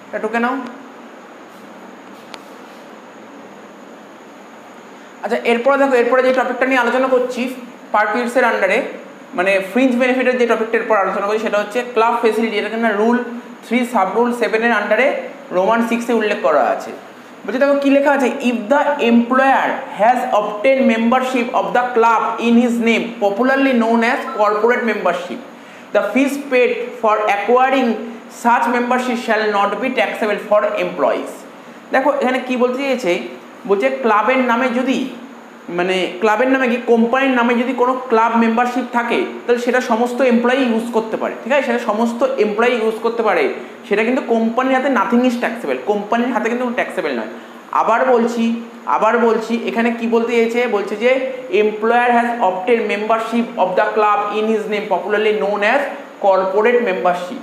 এটা টুকে নাও। আচ্ছা, এরপরে দেখো, এরপরে যে টপিকটা নিয়ে আলোচনা করছি পারকিউসের আন্ডারে, মানে ফ্রিঞ্জ বেনিফিটের যে টপিকটার পর আলোচনা করছি সেটা হচ্ছে ক্লাব ফেসিলিটি। এটা কিন্তু রুল 3 সাব রুল 7 আন্ডারে রোমান 6 উল্লেখ করা আছে। বলছে দেখো কি লেখা আছে, if the employer has obtain membership of the club in his name popularly known as corporate membership, the fees paid for acquiring such membership shall not be taxable for employees. দেখো এখানে কি বলতে চেয়েছে, বলছে ক্লাবের নামে যদি, মানে ক্লাবের নামে কি কোম্পানির নামে যদি কোনো ক্লাব মেম্বারশিপ থাকে তাহলে সেটা সমস্ত এমপ্লয়ি ইউজ করতে পারে। ঠিক আছে, সেটা সমস্ত এমপ্লয়ি ইউজ করতে পারে, সেটা কিন্তু কোম্পানির হাতে নাথিং ইজ ট্যাক্সেবল, কোম্পানির হাতে কিন্তু ট্যাক্সেবল নয়। আবার বলছি এখানে কি বলতে চেয়েছে, বলছে যে employer has obtain membership of the club in his name popularly known as corporate membership.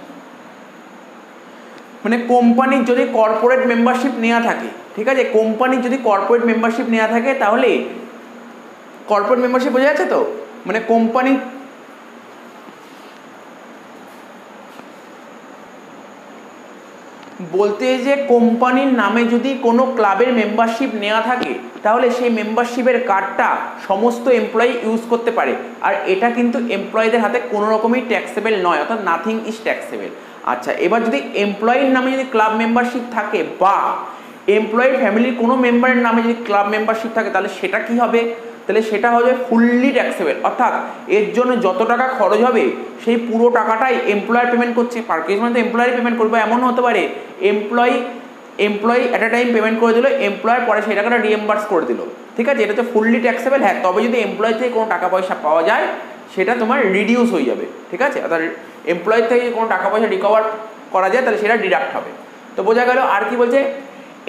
মানে কোম্পানির যদি কর্পোরেট মেম্বারশিপ নেওয়া থাকে, ঠিক আছে, কোম্পানির যদি কর্পোরেট মেম্বারশিপ নেওয়া থাকে তাহলে কর্পোরেট মেম্বারশিপ বোঝা যাচ্ছে তো, মানে কোম্পানি বলতে যে কোম্পানির নামে যদি কোনো ক্লাবের মেম্বারশিপ নেওয়া থাকে তাহলে সেই মেম্বারশিপের কার্ডটা সমস্ত এমপ্লয়ি ইউজ করতে পারে, আর এটা কিন্তু এমপ্লয়ীদের হাতে কোনো রকমই ট্যাক্সেবল নয়, অর্থাৎ নাথিং ইজ ট্যাক্সেবল। আচ্ছা, এবার যদি এমপ্লয়ির নামে যদি ক্লাব মেম্বারশিপ থাকে বা এমপ্লয়ির ফ্যামিলির কোনো মেম্বারের নামে যদি ক্লাব মেম্বারশিপ থাকে তাহলে সেটা কি হবে, তাহলে সেটা হবে ফুললি ট্যাক্সেবল, অর্থাৎ এর জন্য যত টাকা খরচ হবে সেই পুরো টাকাটাই এমপ্লয়ার পেমেন্ট করছে। পারকেজ মানে তো এমপ্লয়ারই পেমেন্ট করবে, এমন হতে পারে employee at a time payment করে দিল, এমপ্লয়ার পরে সেই টাকাটা রিএম্বার্স করে দিল। ঠিক আছে, এটা তো ফুললি ট্যাক্সেবল। হ্যাঁ, তবে যদি এমপ্লয়ি থেকে কোনো টাকা পয়সা পাওয়া যায় সেটা তোমার রিডিউস হয়ে যাবে। ঠিক আছে, অর্থাৎ এমপ্লয়ি থেকে কোনো টাকা পয়সা রিকভার করা যায় তাহলে সেটা ডিডাক্ট হবে। তো বোঝা গেল। আর কি বলছে,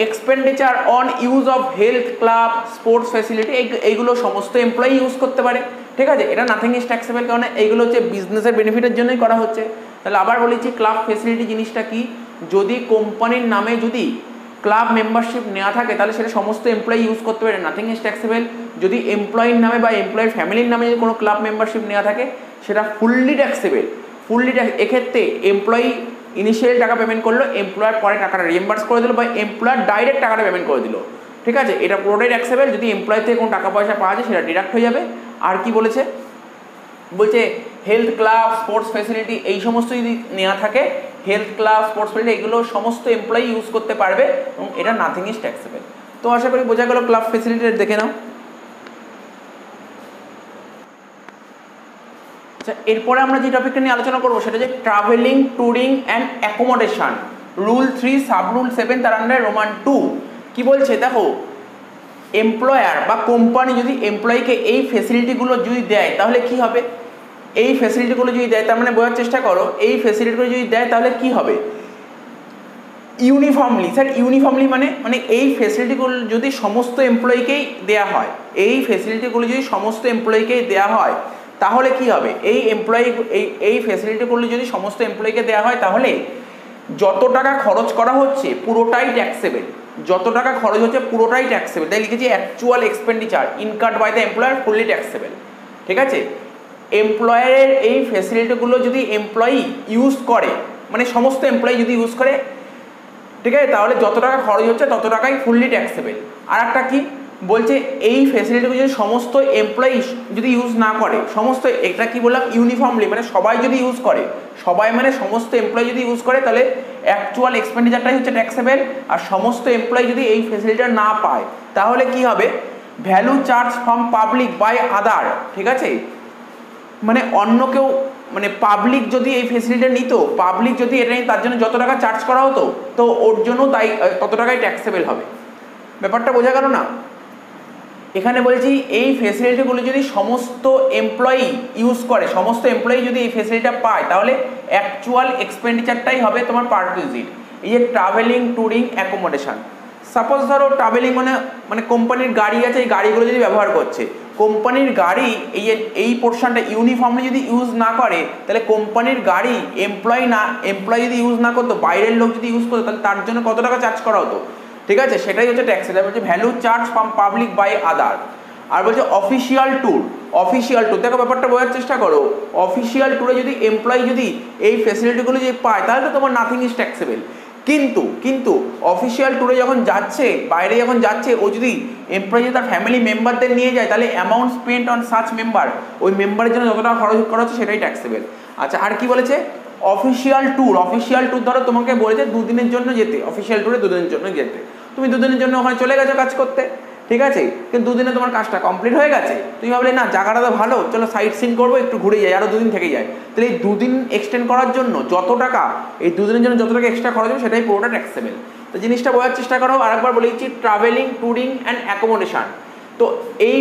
expenditure on use of health club sports facility, এইগুলো সমস্ত এমপ্লয়ি ইউজ করতে পারে। ঠিক আছে, এটা নাথিং ইজ ট্যাক্সেবল, কারণ এইগুলো হচ্ছে বিজনেসের বেনিফিটের জন্যই করা হচ্ছে। তাহলে আবার বলেছি ক্লাব ফেসিলিটি জিনিসটা কি, যদি কোম্পানির নামে যদি ক্লাব মেম্বারশিপ নেওয়া থাকে তাহলে সেটা সমস্ত এমপ্লয়ি ইউজ করতে পারে, নাথিং ইজ ট্যাক্সেবল। যদি এমপ্লয়ির নামে বা এমপ্লয়ের ফ্যামিলির নামে যদি কোনো ক্লাব মেম্বারশিপ নেওয়া থাকে সেটা ফুললি ট্যাক্সেবল, ফুললি ট্যাক্স। এক্ষেত্রে এমপ্লয়ি ইনিশিয়াল টাকা পেমেন্ট করলো, এমপ্লয়ার পরে টাকাটা রিএম্বার্স করে দিল বা এমপ্লয়ার ডাইরেক্ট টাকাটা পেমেন্ট করে দিল, ঠিক আছে, এটা পুরোটাই ট্যাক্সেবল। যদি এমপ্লয় থেকে কোনো টাকা পয়সা পাওয়া যায় সেটা ডিডাক্ট হয়ে যাবে। আর কি বলেছে, বলছে হেলথ ক্লাব, স্পোর্টস ফেসিলিটি, এই সমস্ত যদি নেওয়া থাকে, হেলথ ক্লাব, স্পোর্টস ফেসিলিটি, এগুলো সমস্ত এমপ্লয়ি ইউজ করতে পারবে এবং এটা নাথিং ইজ ট্যাক্সেবল। তো আশা করি বোঝা গেল ক্লাব ফেসিলিটি দেখে নাও। আচ্ছা, এরপরে আমরা যে টপিকটা নিয়ে আলোচনা করবো সেটা হচ্ছে travelling, touring and accommodation, rule 3 sub rule 7 তার আন্ডারে রোমান 2 কি বলছে দেখো, এমপ্লয়ার বা কোম্পানি যদি এমপ্লয়িকে এই ফেসিলিটিগুলো যদি দেয় তাহলে কি হবে, এই ফেসিলিটিগুলো যদি দেয়, তার মানে বোঝার চেষ্টা করো, এই ফেসিলিটিগুলো যদি দেয় তাহলে কি হবে, ইউনিফর্মলি। স্যার ইউনিফর্মলি মানে এই ফেসিলিটিগুলো যদি সমস্ত এমপ্লয়িকেই দেওয়া হয়, এই ফেসিলিটিগুলো যদি সমস্ত এমপ্লয়িকেই দেওয়া হয় তাহলে কি হবে, এই ফেসিলিটিগুলো যদি সমস্ত এমপ্লয়িকে দেওয়া হয় তাহলে যত টাকা খরচ করা হচ্ছে পুরোটাই ট্যাক্সেবল, যত টাকা খরচ হচ্ছে পুরোটাই ট্যাক্সেবল। তাই লিখেছি actual expenditure incurred by the employer fully taxable, ঠিক আছে। এমপ্লয়ারের এই ফেসিলিটিগুলো যদি এমপ্লয়ি ইউজ করে, মানে সমস্ত এমপ্লয়ি যদি ইউজ করে, ঠিক আছে, তাহলে যত টাকা খরচ হচ্ছে তত টাকাই ফুললি ট্যাক্সেবল। আর একটা কি বলছে, এই ফেসিলিটিগুলো যদি সমস্ত এমপ্লয়ি যদি ইউজ না করে, সমস্ত, এটা কি বললাম, ইউনিফর্মলি, মানে সবাই যদি ইউজ করে, সবাই মানে সমস্ত এমপ্লয়ি যদি ইউজ করে তাহলে অ্যাকচুয়াল এক্সপেন্ডিচারটাই হচ্ছে ট্যাক্সেবল। আর সমস্ত এমপ্লয়ি যদি এই ফেসিলিটিটা না পায় তাহলে কি হবে, value charge from public by other, ঠিক আছে, মানে অন্য কেউ, মানে পাবলিক যদি এই ফেসিলিটিটা নিত, পাবলিক যদি এটা নিত তার জন্য যত টাকা চার্জ করা হতো তো ওর জন্য তাই তত টাকাই ট্যাক্সেবল হবে। ব্যাপারটা বোঝা গেল না? এখানে বলছি এই ফেসিলিটিগুলো যদি সমস্ত এমপ্লয়ি ইউজ করে, সমস্ত এমপ্লয়ি যদি এই ফেসিলিটিটা পায় তাহলে অ্যাকচুয়াল এক্সপেন্ডিচারটাই হবে তোমার পার ভিজিট। এই যে ট্রাভেলিং, ট্যুরিং, অ্যাকোমোডেশন, সাপোজ ধরো ট্রাভেলিং মানে কোম্পানির গাড়ি আছে, এই গাড়িগুলো যদি ব্যবহার করছে, কোম্পানির গাড়ি এই পোর্শনটা ইউনিফর্মলি যদি ইউজ না করে তাহলে কোম্পানির গাড়ি এমপ্লয়ি যদি ইউজ না করতো, বাইরের লোক যদি ইউজ করতো তাহলে তার জন্য কত টাকা চার্জ করা হতো, ঠিক আছে, সেটাই হচ্ছে ট্যাক্স। এটা বলছে value charge from public by other. আর বলছে অফিসিয়াল ট্যুর, অফিসিয়াল ট্যুর, দেখো ব্যাপারটা বোঝার চেষ্টা করো, অফিসিয়াল ট্যুরে যদি এমপ্লয়ি যদি এই ফেসিলিটিগুলো যদি পায় তাহলে তো তোমার নাথিং ইজ ট্যাক্সেবল। কিন্তু অফিসিয়াল ট্যুরে যখন যাচ্ছে, বাইরে যখন যাচ্ছে, ও যদি এমপ্লয়ি তার ফ্যামিলি মেম্বারদের নিয়ে যায় তাহলে amount spent on such member, ওই মেম্বারের জন্য যত টাকা খরচ করা হচ্ছে সেটাই ট্যাক্সেবল। আচ্ছা, আর কি বলেছে, অফিসিয়াল ট্যুর ধরো তোমাকে বলেছে 2 দিনের জন্য যেতে, অফিসিয়াল ট্যুরে 2 দিনের জন্য যেতে, তুমি 2 দিনের জন্য ওখানে চলে গেছো কাজ করতে, ঠিক আছে, কিন্তু 2 দিনে তোমার কাজটা কমপ্লিট হয়ে গেছে, তুমি ভাবলে না জায়গাটা তো ভালো, চলো সাইট সিন করবো, একটু ঘুরে যাই, আরও 2 দিন থেকে যায়, তাহলে এই 2 দিন এক্সটেন্ড করার জন্য যত টাকা, এই 2 দিনের জন্য যত টাকা এক্সট্রা খরচ হবে সেটাই পুরোটা ট্যাক্সেবল। তো জিনিসটা বোঝার চেষ্টা করো। আরেকবার বলেছি ট্রাভেলিং, ট্যুরিং অ্যান্ড অ্যাকোমোডেশন, তো এই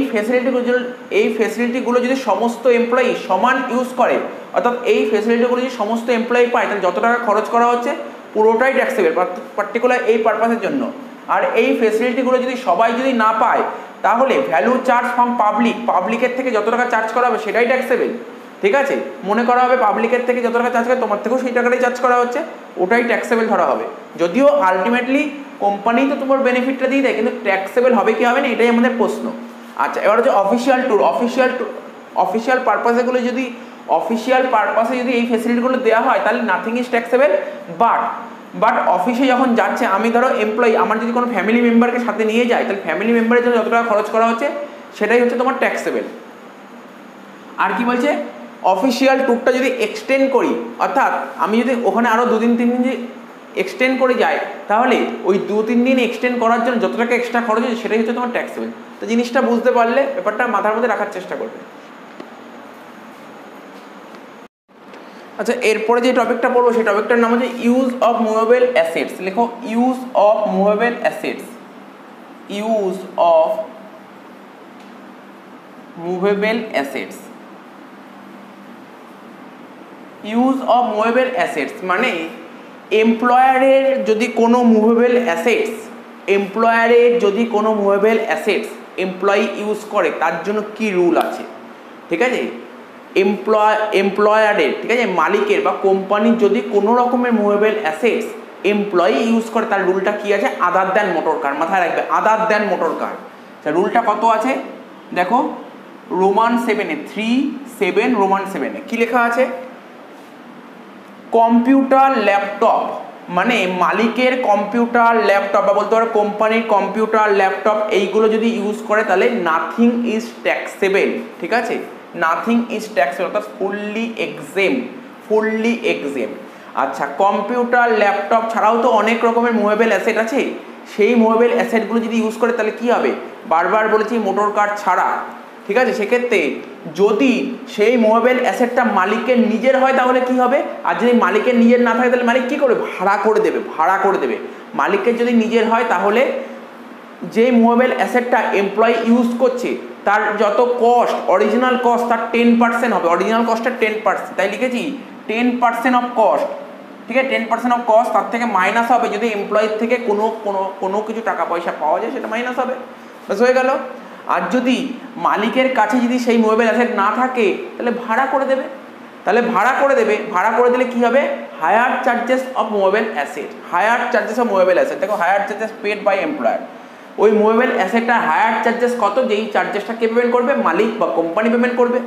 ফেসিলিটিগুলো যদি সমস্ত এমপ্লয়ি সমান ইউজ করে, অর্থাৎ এই ফেসিলিটিগুলো যদি সমস্ত এমপ্লয়ি পায় তাহলে যত টাকা খরচ করা হচ্ছে পুরোটাই ট্যাক্সেবল পার্টিকুলার এই পারপাসের জন্য। আর এই ফেসিলিটিগুলো যদি সবাই যদি না পায় তাহলে ভ্যালু চার্জ ফ্রম পাবলিকের থেকে যত টাকা চার্জ করা হবে সেটাই ট্যাক্সেবল, ঠিক আছে, মনে করা হবে পাবলিকের থেকে যত টাকা চার্জ করে তোমার থেকেও সেই টাকাটাই চার্জ করা হচ্ছে, ওটাই ট্যাক্সেবল ধরা হবে। যদিও আলটিমেটলি কোম্পানি তো তোমার বেনিফিটটা দিয়ে দেয়, কিন্তু ট্যাক্সেবল হবে কি হবে না এটাই আমাদের প্রশ্ন। আচ্ছা, এবার হচ্ছে অফিসিয়াল পারপাসে যদি এই ফেসিলিটিগুলো দেওয়া হয় তাহলে নাথিং ইজ ট্যাক্সেবল। বাট অফিসে যখন যাচ্ছে, আমি ধরো এমপ্লয়ি, আমার যদি কোনো ফ্যামিলি মেম্বারকে সাথে নিয়ে যায় তাহলে ফ্যামিলি মেম্বারের জন্য যত টাকা খরচ করা হচ্ছে সেটাই হচ্ছে তোমার ট্যাক্সেবল। আর কি বলছে, অফিসিয়াল ট্যুরটা যদি এক্সটেন্ড করি, অর্থাৎ আমি যদি ওখানে আরও 2-3 দিন যদি এক্সটেন্ড করে যাই তাহলে ওই 2-3 দিন এক্সটেন্ড করার জন্য যত টাকা এক্সট্রা খরচ হচ্ছে সেটাই হচ্ছে তোমার ট্যাক্সেবল। তো জিনিসটা বুঝতে পারলে ব্যাপারটা মাথার মধ্যে রাখার চেষ্টা করবে। আচ্ছা, এরপরে যে টপিকটা পড়বো সেই টপিকটার নাম হচ্ছে ইউজ অফ মুভেবল অ্যাসেটস। লেখো use of movable assets, use of movable assets. Use of movable assets মানে এমপ্লয়ারের যদি কোনো মুভেবল অ্যাসেটস এমপ্লয়ি ইউজ করে তার জন্য কি রুল আছে। তো ঠিক আছে, এমপ্লয়ারের, ঠিক আছে, মালিকের বা কোম্পানির যদি কোনো রকমের মুভেবল অ্যাসেটস এমপ্লয়ি ইউজ করে, তার রুলটা কি আছে, আদার দ্যান মোটর কার। মাথায় রাখবে আদার দ্যান মোটর কার। রুলটা কত আছে দেখো, রোমান 7-এ 3-7 রোমান 7-এ কি লেখা আছে, কম্পিউটার ল্যাপটপ, মানে মালিকের কম্পিউটার ল্যাপটপ বা বলতে পারো কোম্পানির কম্পিউটার ল্যাপটপ এইগুলো যদি ইউজ করে তাহলে নাথিং ইজ ট্যাক্সেবল। ঠিক আছে, নাথিং ইজ ট্যাক্সেবল অর্থাৎ ফুললি এক্সেম। আচ্ছা, কম্পিউটার ল্যাপটপ ছাড়াও তো অনেক রকমের মুভেবল অ্যাসেট আছে, সেই মুভেবল অ্যাসেটগুলো যদি ইউজ করে তাহলে কি হবে, বারবার বলেছি মোটর কার ছাড়া। ঠিক আছে, সেক্ষেত্রে যদি সেই মুভেবল অ্যাসেটটা মালিকের নিজের হয় তাহলে কি হবে, আর যদি মালিকের নিজের না থাকে তাহলে মালিক কি করবে, ভাড়া করে দেবে। মালিকের যদি নিজের হয় তাহলে যে মুভেবল অ্যাসেটটা এমপ্লয়ি ইউজ করছে তার যত কস্ট, অরিজিনাল কস্ট তার 10% হবে, অরিজিনাল কস্টের 10%, তাই লিখেছি 10% অফ কস্ট। ঠিক আছে, 10% অফ কস্ট তার থেকে মাইনাস হবে, যদি এমপ্লয়ির থেকে কোনো কিছু টাকা পয়সা পাওয়া যায় সেটা মাইনাস হবে, ব্যাস হয়ে গেল। আর যদি মালিকের কাছে যদি সেই মুভেবল অ্যাসেট না থাকে তাহলে ভাড়া করে দেবে, ভাড়া করে দিলে কি হবে, hire charges of movable asset, দেখো hire charges paid by employer. ওই মুভেবল অ্যাসেটটা হায়ার চার্জেস কত, যেই চার্জেসটা কে পেমেন্ট করবে, মালিক বা কোম্পানি পেমেন্ট করবে,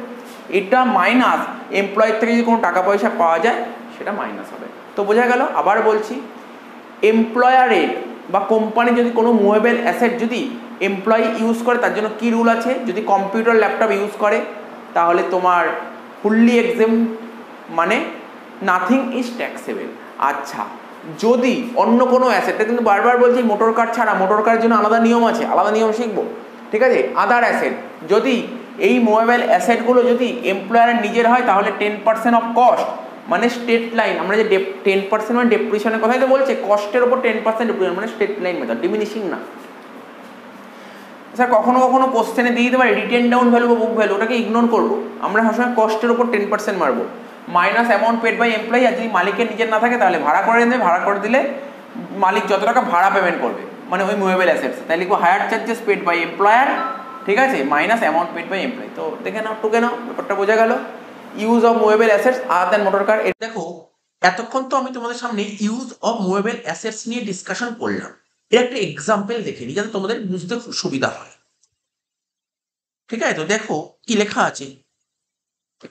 এটা মাইনাস এমপ্লয়ের থেকে যদি কোনো টাকা পয়সা পাওয়া যায় সেটা মাইনাস হবে। তো বোঝা গেল, আবার বলছি, এমপ্লয়ারের বা কোম্পানি যদি কোনো মুভেবল অ্যাসেট যদি এমপ্লয়ি ইউজ করে তার জন্য কি রুল আছে, যদি কম্পিউটার ল্যাপটপ ইউজ করে তাহলে তোমার ফুললি এক্সেম, মানে নাথিং ইজ ট্যাক্সেবল। আচ্ছা, যদি অন্য কোনো অ্যাসেট, কিন্তু বারবার বলছি মোটর কার ছাড়া, মোটর কারের জন্য আলাদা নিয়ম আছে, আলাদা নিয়ম শিখবো। ঠিক আছে, আদার অ্যাসেট, যদি এই মুভেবল অ্যাসেটগুলো যদি এমপ্লয়ারের নিজের হয় তাহলে 10% অফ কস্ট, মানে স্টেট লাইন, আমরা যে 10% মানে ডেপ্রিসিয়েশনের কথাই তো বলছে, কস্টের ওপর 10% ডেপ্রিসিয়েশন, মানে স্টেট লাইন মেথড, ডিমিনিশিং না। স্যার কখনো কোশ্চেনে দিয়ে দিতে পারে রিটেন ডাউন ভ্যালু বা বুক ভ্যালু, ওটাকে ইগনোর করবো, আমরা সবসময় কস্টের ওপর 10% মারবো, minus amount paid by employee. আর যদি মালিকের নিজের না থাকে তাহলে ভাড়া করে দিলে মালিক যত টাকা ভাড়া পেমেন্ট করবে, মানে ওই মুভেবল অ্যাসেটস, তাই লিখবো hire charges paid by employer, ঠিক আছে, minus amount paid by employee. তো দেখে নাও, টুকে নাও, ব্যাপারটা বোঝা গেল। Use of movable assets other than motor car.
দেখো, এতক্ষণ তো আমি তোমাদের সামনে ইউজ অফ মুভেবল অ্যাসেটস নিয়ে ডিসকাশন করলাম, এর একটা এক্সাম্পল দেখে নিই যাতে তোমাদের বুঝতে সুবিধা হয়। ঠিক আছে, তো দেখো কি লেখা আছে,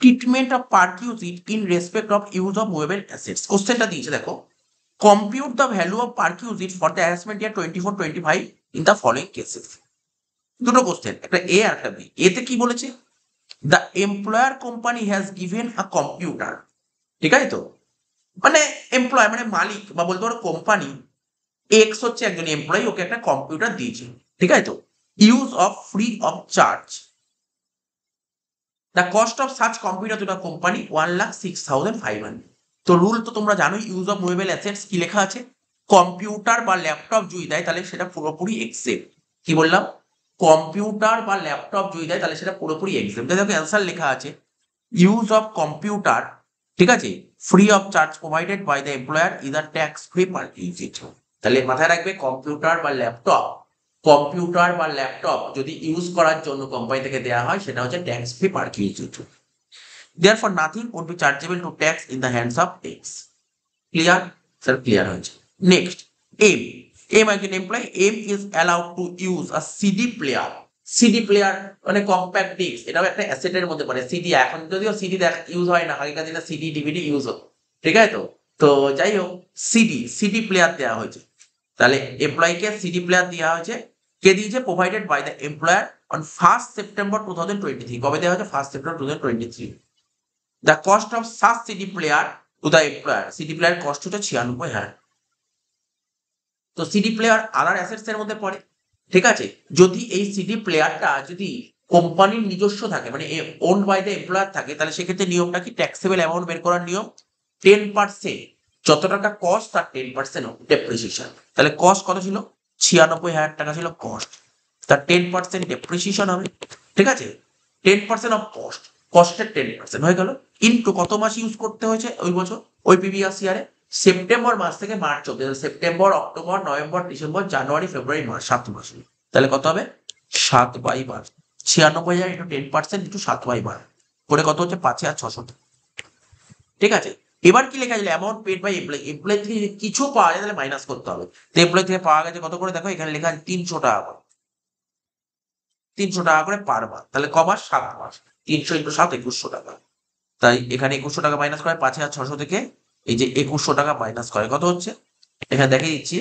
treatment of perquisite in respect of use of movable assets. কোশ্চেনটা দিয়েছে দেখো, compute the value of perquisite for the assessment year 24-25 in the following cases. দুটো কোশ্চেন, একটা এ আর একটা বি। এতে কি বলেছে, the employer company has given a computer. ঠিক আছে, তো মানে এমপ্লয় মানে মালিক বা বলতে পারো কোম্পানি এক্স হচ্ছে একজন এমপ্লয়ি, ওকে একটা কম্পিউটার দিয়েছে। ঠিক আছে, তো use of free of charge, the cost of such computer to the company 1,06,500। তো রুল তো তোমরা জানোই, ইউজ অফ মুভেবল অ্যাসেটস কি লেখা আছে, কম্পিউটার বা ল্যাপটপ যদি দেয় তাহলে সেটা পুরোপুরি এক্সেম। কি বললাম, কম্পিউটার বা ল্যাপটপ যদি দেয় তাহলে সেটা পুরোপুরি এক্সেম। দেখো অ্যান্সার লেখা আছে, ইউজ অফ কম্পিউটার, ঠিক আছে, free of charge provided by the employer either tax free per usage. তাহলে মাথায় রাখবে, কম্পিউটার বা ল্যাপটপ যদি ইউজ করার জন্য কোম্পানি থেকে দেওয়া হয় সেটা হচ্ছে tax free per uses. Therefore, nothing would be chargeable to tax in the hands of X. Clear? Sir, clear হয়েছে। Next, M. M একজন employee, M is allowed to use a CD player. CD player মানে compact disc, এটাও একটা অ্যাসেটের মধ্যে পড়ে। CD, এখন যদিও CD use হয় না, আগেকার দিনে সিডি ডিভিডি ইউজ হতো। ঠিক আছে, তো যাই হোক, সিডি প্লেয়ার দেওয়া হয়েছে। তাহলে এমপ্লয়িকে সিডি প্লেয়ার দেওয়া হয়েছে, কে দিয়েছে, provided by the employer on 1 September 2023। কবে দেওয়া হয়েছে, 1 September 2023। The cost of such CD player to the employer, CD player cost হচ্ছে 96,000। তো সিডি প্লেয়ার আদার অ্যাসেটস এর মধ্যে পড়ে। ঠিক আছে, যদি এই সিডি প্লেয়ারটা যদি কোম্পানির নিজস্ব থাকে, মানে ওন বাই দ্য এমপ্লয়ার থাকে, তাহলে সেক্ষেত্রে নিয়মটা কি, ট্যাক্সেবল অ্যামাউন্ট বের করার নিয়ম 10%, যত টাকা কস্ট তার 10% ডেপ্রিসিয়েশন। তাহলে কস্ট কত ছিল, 96,000 টাকা ছিল কস্ট, তার 10% ডেপ্রিসিয়েশন হবে। ঠিক আছে, 10% অফ কস্টের 10% হয়ে গেল, ইনটু কত মাস ইউজ করতে হয়েছে ওই বছর, ওই প্রিভিয়াস ইয়ারে, সেপ্টেম্বর মাস থেকে মার্চ অব্দি, সেপ্টেম্বর, অক্টোবর, নভেম্বর, ডিসেম্বর, জানুয়ারি, ফেব্রুয়ারি, মার্চ, 7 মাস। তাহলে কত হবে, 7/12, 96,000 ইন্টু 10% ইন্টু 7/12, করে কত হচ্ছে 5,600 টাকা। ঠিক আছে, এবার কি লেখা আছে, amount paid by employee, employee থেকে যদি কিছু পাওয়া যায় তাহলে মাইনাস করতে হবে। তো এমপ্লয়ি থেকে পাওয়া গেছে কত করে, দেখো এখানে লেখা আছে 300 টাকা করে, 300 টাকা করে পার মান্থ, তাহলে ক মাস, 7 মাস, 300 ইন্টু 7 2100 টাকা। তাই এখানে 2100 টাকা মাইনাস করে 5,600 থেকে এই যে 2100 টাকা মাইনাস করে কত হচ্ছে, এখানে দেখিয়ে দিচ্ছি,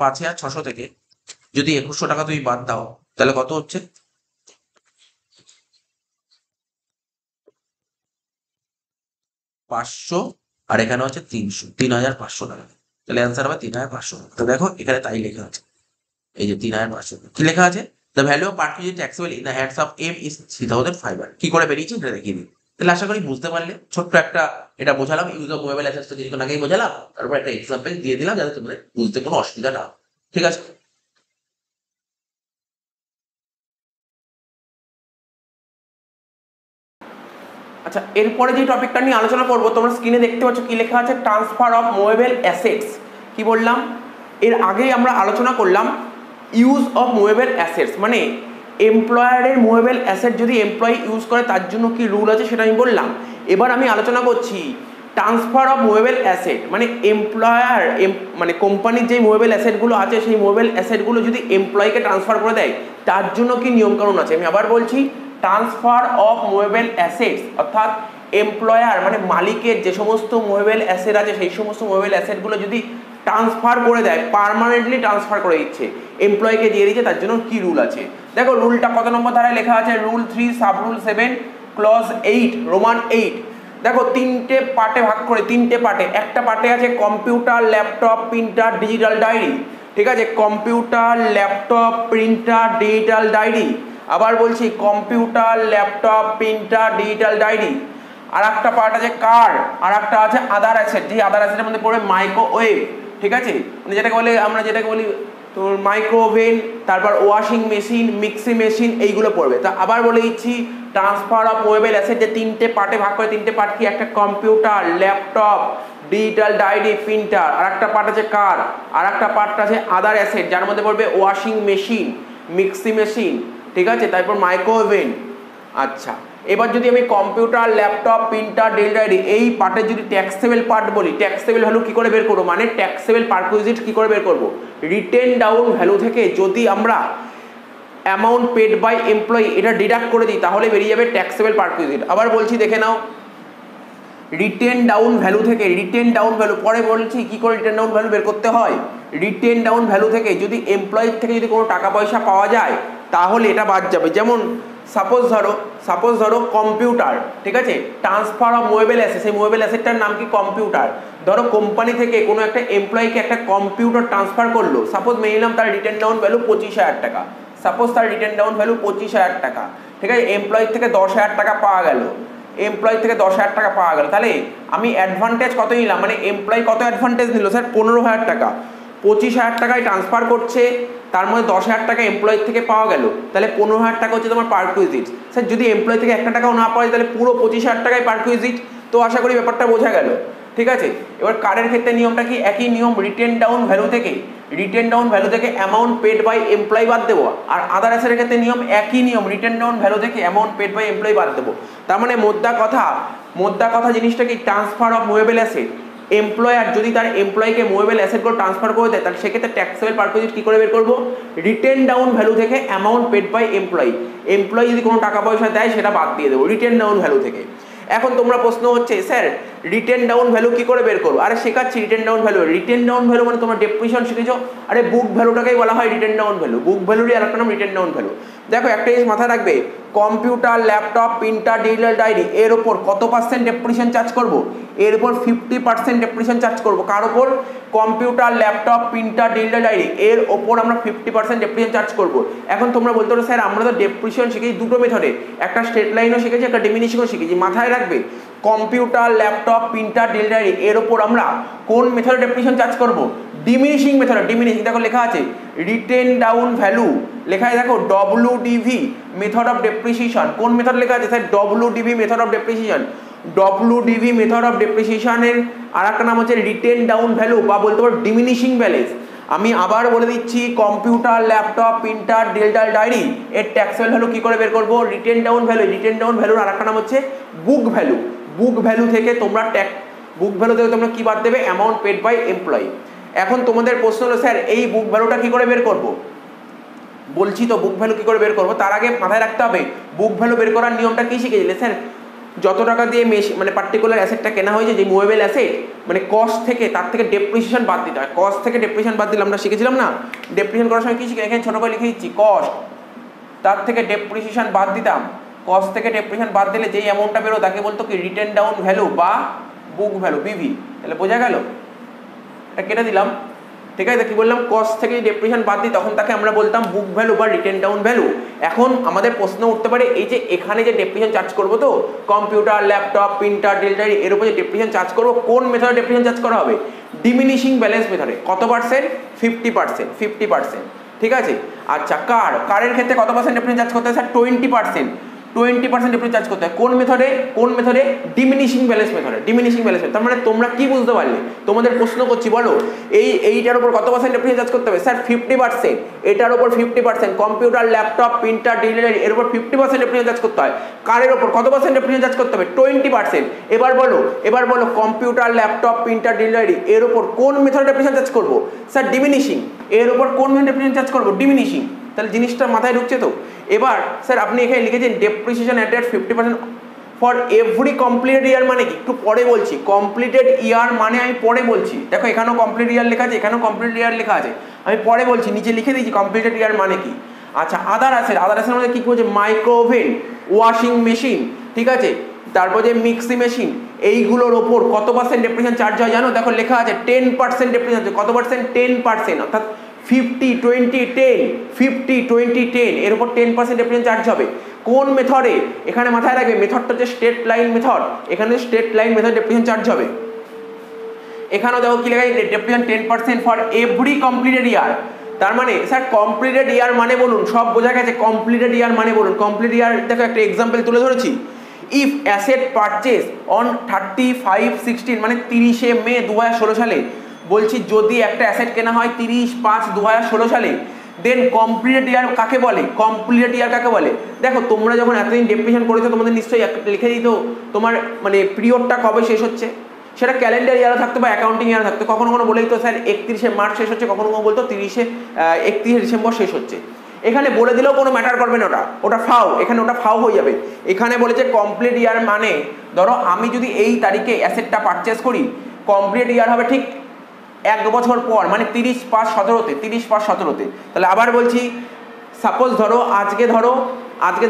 5,600 থেকে যদি 2100 টাকা তুমি বাদ দাও তাহলে কত হচ্ছে, 500, আর এখানে হচ্ছে 300, 3,500 টাকা। তাহলে অ্যান্সার হবে 3,500। তো দেখো এখানে তাই লেখা আছে, এই যে 3,500 কি লেখা আছে, the value of perquisite taxable in the hands of এম ইজ 3,500। কি করে বেরিয়েছে এটা দেখিয়ে দিই। তাহলে আশা করি বুঝতে পারলে, ছোট্ট একটা এটা বোঝালাম, ইউজ অফ মোবাইল অ্যাসেটস তো কিছুক্ষণ আগেই বোঝালাম, তারপর একটা এক্সাম্পল দিয়ে দিলাম যাতে তোমাদের বুঝতে কোনো অসুবিধা না হয়। ঠিক আছে,
আচ্ছা, এরপরে যে টপিকটা নিয়ে আলোচনা করবো, তোমরা স্ক্রিনে দেখতে পাচ্ছ কি লেখা আছে, ট্রান্সফার অফ মুভেবল অ্যাসেটস। কি বললাম, এর আগেই আমরা আলোচনা করলাম ইউজ অফ মুভেবল অ্যাসেটস, মানে এমপ্লয়ারের মুভেবল অ্যাসেট যদি এমপ্লয়ি ইউজ করে তার জন্য কি রুল আছে সেটা আমি বললাম। এবার আমি আলোচনা করছি ট্রান্সফার অফ মুভেবল অ্যাসেট, মানে এমপ্লয়ার মানে কোম্পানির যে মুভেবল অ্যাসেটগুলো আছে সেই মুভেবল অ্যাসেটগুলো যদি এমপ্লয়িকে ট্রান্সফার করে দেয় তার জন্য কি নিয়মকানুন আছে। আমি আবার বলছি, ট্রান্সফার অফ মুভেবল অ্যাসেটস অর্থাৎ এমপ্লয়ার মানে মালিকের যে সমস্ত মুভেবল অ্যাসেট আছে সেই সমস্ত মুভেবল অ্যাসেটগুলো যদি ট্রান্সফার করে দেয়, পার্মানেন্টলি ট্রান্সফার করে দিচ্ছে, এমপ্লয়িকে দিয়ে দিচ্ছে, তার জন্য কি রুল আছে। দেখো রুলটা কত নম্বর ধারায় লেখা আছে, rule 3 sub rule 7 clause 8 Roman 8। দেখো তিনটে পার্টে ভাগ করে, তিনটে পার্টে, একটা পার্টে আছে computer, laptop, printer, digital diary. ঠিক আছে, computer, laptop, printer, digital diary. আবার বলছি, computer, laptop, printer, digital diary. আর একটা পার্ট আছে কার, আর একটা আছে আদার অ্যাসেট, যে আদার অ্যাসেটের মধ্যে পড়বে মাইক্রোওয়েভ। ঠিক আছে, মানে যেটাকে বলে, আমরা যেটাকে বলি তোর মাইক্রোওভেন, তারপর ওয়াশিং মেশিন, মিক্সি মেশিন, এইগুলো পড়বে। তা আবার বলে দিচ্ছি, ট্রান্সফার অফ মুভেবল অ্যাসেট যে তিনটে পার্টে ভাগ করে, তিনটে পার্ট কি, একটা computer, laptop, digital diary, printer, আর একটা পার্ট আছে কার, আর একটা পার্ট আছে আদার অ্যাসেট যার মধ্যে পড়বে ওয়াশিং মেশিন, মিক্সি মেশিন। ঠিক আছে, তারপর মাইক্রোওভেন। আচ্ছা, এবার যদি আমি computer, laptop, printer, digital diary এই পার্টের যদি ট্যাক্সেবল পার্ট বলি, ট্যাক্সেবল ভ্যালু কি করে বের করবো, মানে ট্যাক্সেবল পারকুইজিট কি করে বের করবো, রিটেন ডাউন ভ্যালু থেকে যদি আমরা অ্যামাউন্ট পেড বাই এমপ্লয়ি এটা ডিডাক্ট করে দিই তাহলে বেরিয়ে যাবে ট্যাক্সেবল পারকুইজিট। আবার বলছি দেখে নাও, রিটেন ডাউন ভ্যালু থেকে, রিটেন ডাউন ভ্যালু পরে বলছি কি করে রিটেন ডাউন ভ্যালু বের করতে হয়। রিটেন ডাউন ভ্যালু থেকে যদি এমপ্লয়ির থেকে যদি কোনো টাকা পয়সা পাওয়া যায় তাহলে এটা বাদ যাবে। যেমন সাপোজ ধরো কম্পিউটার, ঠিক আছে, ট্রান্সফার অফ মুভেবল অ্যাসেট, সেই মুভেবল অ্যাসেটটার নাম কি কম্পিউটার। ধরো কোম্পানি থেকে কোনো একটা এমপ্লয়িকে একটা কম্পিউটার ট্রান্সফার করলো, সাপোজ মেনে নিলাম তার রিটেন ডাউন ভ্যালু 25,000 টাকা, সাপোজ তার রিটেন ডাউন ভ্যালু 25,000 টাকা। ঠিক আছে, এমপ্লয়ির থেকে 10,000 টাকা পাওয়া গেল, এমপ্লয়ি থেকে 10,000 টাকা পাওয়া গেল, তাহলে আমি অ্যাডভান্টেজ কত নিলাম, মানে এমপ্লয়ি কত অ্যাডভান্টেজ নিল স্যার, 15,000 টাকা। 25,000 টাকায় ট্রান্সফার করছে, তার মধ্যে 10,000 টাকা এমপ্লয়ি থেকে পাওয়া গেল, তাহলে 15,000 টাকা হচ্ছে তোমার পারকুইজিট। স্যার যদি এমপ্লয়ি থেকে একটা টাকাও না পাওয়া যায় তাহলে পুরো 25,000 টাকায় পারকুইজিট। তো আশা করি ব্যাপারটা বোঝা গেল। ঠিক আছে, এবার কারের ক্ষেত্রে নিয়মটা কি, একই নিয়ম, রিটেন ডাউন ভ্যালু থেকে, রিটেন ডাউন ভ্যালু থেকে অ্যামাউন্ট পেড বাই এমপ্লয়ি বাদ দেবো। আর আদার অ্যাসেটের ক্ষেত্রে নিয়ম একই নিয়ম, রিটেন ডাউন ভ্যালু থেকে অ্যামাউন্ট পেড বাই এমপ্লয়ি বাদ দেবো। তার মানে মোদ্দা কথা জিনিসটা কি, transfer of movable asset, employer যদি তার এমপ্লয়িকে মুভেবল অ্যাসেটগুলো ট্রান্সফার করে দেয় তাহলে সেক্ষেত্রে ট্যাক্সেবল পারকুইজিট কী করে বের করবো, রিটেন ডাউন ভ্যালু থেকে অ্যামাউন্ট পেড বাই এমপ্লয়ি যদি কোনো টাকা পয়সা দেয় সেটা বাদ দিয়ে দেবো রিটেন ডাউন ভ্যালু থেকে। এখন তোমরা প্রশ্ন হচ্ছে স্যার রিটেন ডাউন ভ্যালু কি করে বের করবো, আরে শেখাচ্ছি written down value. Written down value মানে তোমরা ডেপ্রিসিয়েশন শিখেছো, আরে বুক ভ্যালুটাকেই বলা হয় রিটেন ডাউন ভ্যালু, বুক ভ্যালুরই আরেকটা নাম রিটেন ডাউন ভ্যালু। দেখো একটা জিনিস মাথায় রাখবে, computer, laptop, printer, digital diary এর ওপর কত % ডেপ্রিসিয়েশন চার্জ করবো, এর উপর 50% ডেপ্রিসিয়েশন চার্জ করবো। কার ওপর, computer, laptop, printer, digital diary এর ওপর আমরা 50% ডেপ্রিসিয়েশন চার্জ করবো। এখন তোমরা বলতে পারো স্যার আমরা তো ডেপ্রিসিয়েশন শিখেছি দুটো মেথডে, একটা স্ট্রেট লাইনও শিখেছি, একটা ডিমিনিশিংও শিখেছি। মাথায় রাখবে computer, laptop, printer, digital diary এর ওপর আমরা কোন মেথডে ডেপ্রিসিয়েশন চার্জ করবো, ডিমিনিশিং মেথড। ডিমিনিশিং দেখো লেখা আছে রিটেন ডাউন ভ্যালু, লেখা আছে দেখো WDV মেথড অফ ডেপ্রিসিয়েশন। কোন মেথড লেখা আছে sir, WDV method of depreciation. WDV method of ডেপ্রিসিয়েশনের আর একটা নাম হচ্ছে রিটেন ডাউন ভ্যালু বা বলতে পারো ডিমিনিশিং ব্যালেন্স। আমি আবার বলে দিচ্ছি, computer, laptop, printer, digital diary এর ট্যাক্সেবল ভ্যালু কি করে বের করবো? Written down value. Written down ভ্যালুর আরেকটা নাম হচ্ছে বুক ভ্যালু। বুক ভ্যালু থেকে তোমরা বুক ভ্যালু থেকে তোমরা কি বাদ দেবে? Amount paid by employee. এখন তোমাদের প্রশ্ন হলো, স্যার এই বুক ভ্যালুটা কি করে বের করব? বলছি তো বুক ভ্যালু কি করে বের করবো। তার আগে মাথায় রাখতে হবে বুক ভ্যালু বের করার নিয়মটা কি শিখেছিলে? স্যার যত টাকা দিয়ে মানে পার্টিকুলার অ্যাসেটটা কেনা হয়েছে, যে মুভেবল অ্যাসেট, মানে কস্ট থেকে, তার থেকে ডেপ্রিসিয়েশন বাদ দিতে হয়। কস্ট থেকে ডেপ্রিসিয়েশন বাদ দিলে আমরা শিখেছিলাম না, ডেপ্রিসিয়েশন করার সময় কি শিখে? এখানে ছোটো করে লিখে দিচ্ছি, কস্ট, তার থেকে ডেপ্রিসিয়েশন বাদ দিতাম। কস্ট থেকে ডেপ্রিসিয়েশন বাদ দিলে যেই অ্যামাউন্টটা বেরো তাকে বলতো কি? রিটেন ডাউন ভ্যালু বা বুক ভ্যালু, বিভি। তাহলে বোঝা গেল? এটা কেটে দিলাম, ঠিক আছে? কি বললাম? কস্ট থেকে ডেপ্রিসিয়েশন বাদ দিই, তখন তাকে আমরা বলতাম বুক ভ্যালু বা রিটেন ডাউন ভ্যালু। এখন আমাদের প্রশ্ন উঠতে পারে, এই যে এখানে যে ডেপ্রিসিয়েশন চার্জ করবো, তো কম্পিউটার, ল্যাপটপ, প্রিন্টার, ডিজিটাল এর উপর যে ডেপ্রিসিয়েশন চার্জ করবো, কোন মেথডে ডেপ্রিসিয়েশন চার্জ করা হবে? ডিমিনিশিং ব্যালেন্স মেথডে। কত পার্সেন্ট? 50%। 50%, ঠিক আছে? আচ্ছা, কারের ক্ষেত্রে কত পার্সেন্ট ডেপ্রিসিয়েশন চার্জ করতে হয়? স্যার 20%। 20% ডেপ্রিসিয়েশন চার্জ করতে হয়। কোন মেথডে? কোন মেথডে? ডিমিনিশিং ব্যালেন্স মেথডে। Diminishing balance. তার মানে তোমরা কি বুঝতে পারলে? তোমাদের প্রশ্ন করছি, বলো এইটার উপর কত পার্সেন্ট ডেপ্রিসিয়েশন চার্জ করতে হবে? স্যার 50%। এটার উপর 50%। কম্পিউটার, ল্যাপটপ, প্রিন্টার, ডিজিটাল এর উপর 50% ডেপ্রিসিয়েশন চার্জ করতে হয়। কারের উপর কত পার্সেন্ট ডেপ্রিসিয়েশন চার্জ করতে হবে? 20%। এবার বলো কম্পিউটার, ল্যাপটপ, প্রিন্টার, ডিজিটাল এর উপর কোন মেথডে ডেপ্রিসিয়েশন চার্জ করবো? Sir diminishing. এর উপর কোন মেথডে ডেপ্রিসিয়েশন চার্জ করবো? ডিমিনিশিং। তাহলে জিনিসটা মাথায় ঢুকছে তো? এবার স্যার আপনি এখানে লিখেছেন depreciation at 50% for every completed year. মানে কি? একটু পরে বলছি। কমপ্লিটেড ইয়ার মানে আমি পরে বলছি। দেখো এখানেও কমপ্লিট ইয়ার লেখা আছে, এখানেও কমপ্লিট ইয়ার লেখা আছে, আমি পরে বলছি, নিচে লিখে দিয়েছি কমপ্লিটেড ইয়ার মানে কি। আচ্ছা, আদার অ্যাসেট মধ্যে কি বলছে? মাইক্রো ওভেন, ওয়াশিং মেশিন, ঠিক আছে, তারপর যে মিক্সি মেশিন, এইগুলোর ওপর কত পার্সেন্ট ডেপ্রিসিয়েশন চার্জ হয় জানো? দেখো লেখা আছে 10% ডেপ্রিসিয়েশন। কত পার্সেন্ট? 10%। অর্থাৎ 50-20-10, 50-20-10 এর উপর 10% ডেপ্রিসিয়েশন চার্জ হবে। কোন মেথডে? এখানে মাথায় রাখবে মেথডটা হচ্ছে স্ট্রেট লাইন মেথড। এখানে straight line method depreciation charge হবে। এখানেও দেখো কি লেখা আছে? ডেপ্রিসিয়েশন 10% ফর এভরি কমপ্লিটেড ইয়ার। তার মানে স্যার কমপ্লিটেড ইয়ার মানে বলুন, সব বোঝা গেছে। কমপ্লিটেড ইয়ার মানে বলুন। কমপ্লিট ইয়ার দেখো একটা এক্সাম্পল তুলে ধরেছি। ইফ অ্যাসেট পারচেজ অন 35/16 মানে 30শে মে 2016 সালে, বলছি যদি একটা অ্যাসেট কেনা হয় 30/5/2016 সালে, দেন কমপ্লিটেড ইয়ার কাকে বলে? কমপ্লিটেড ইয়ার কাকে বলে? দেখো তোমরা যখন এতদিন ডেপ্রিসিয়েশন করেছো, তোমাদের নিশ্চয়ই লিখে দিত তোমার মানে পিরিয়ডটা কবে শেষ হচ্ছে। সেটা ক্যালেন্ডার ইয়ারও থাকতো বা অ্যাকাউন্টিং ইয়ারও থাকতো। কখনো বলেই তো স্যার 31শে মার্চ শেষ হচ্ছে, কখনো বলতো 31শে ডিসেম্বর শেষ হচ্ছে। এখানে বলে দিলেও কোনো ম্যাটার করবে না, ওটা ফাও। এখানে ওটা ফাও হয়ে যাবে। এখানে বলেছে কমপ্লিট ইয়ার মানে, ধরো আমি যদি এই তারিখে অ্যাসেটটা পারচেস করি, কমপ্লিট ইয়ার হবে ঠিক 1 বছর পর, মানে 30/5/17-তে। 30/5/17-তে। তাহলে আবার বলছি, সাপোজ ধরো আজকে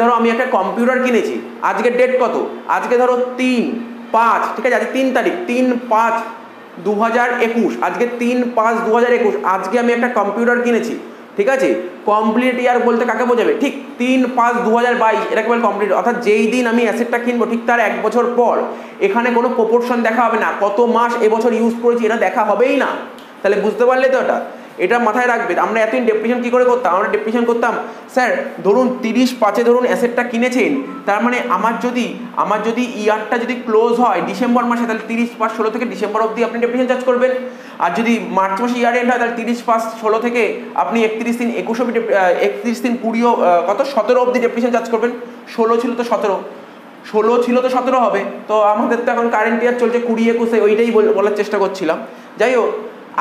ধরো আমি একটা কম্পিউটার কিনেছি। আজকের ডেট কত? আজকে ধরো 3/5, ঠিক আছে, আজকে 3 তারিখ, 3/5/2021। আজকে 3/5/2021 আজকে আমি একটা কম্পিউটার কিনেছি, ঠিক আছে। কমপ্লিট ইয়ার বলতে কাকে বোঝাবে? ঠিক 3/5/2022 এটাকে বলে কমপ্লিট। অর্থাৎ যেই দিন আমি অ্যাসেটটা কিনবো ঠিক তার 1 বছর পর। এখানে কোনো প্রপোর্শন দেখা হবে না, কত মাস এবছর ইউজ করেছি এটা দেখা হবেই না। তাহলে বুঝতে পারলে তো? এটা মাথায় রাখবে। আমরা এতদিন ডেপ্রিসিয়েশন কী করে করতাম? আমরা ডেপ্রিসিয়েশন করতাম, স্যার ধরুন 30/5-এ ধরুন অ্যাসেটটা কিনেছেন, তার মানে আমার যদি ইয়ারটা যদি ক্লোজ হয় ডিসেম্বর মাসে, তাহলে 30/5/16 থেকে ডিসেম্বর অবধি আপনি ডেপ্রিসিয়েশন চার্জ করবেন। আর যদি মার্চ মাসে ইয়ার এন্ড হয়, তাহলে 30/5/16 থেকে আপনি 31/3/21 অবধি 31/3/20 কত 17 অবধি ডেপ্রিসিয়েশন চার্জ করবেন। 16 ছিল তো 17 হবে। তো আমাদের তো এখন কারেন্ট ইয়ার চলছে 20-21, ওইটাই বলার চেষ্টা করছিলাম। যাই হোক,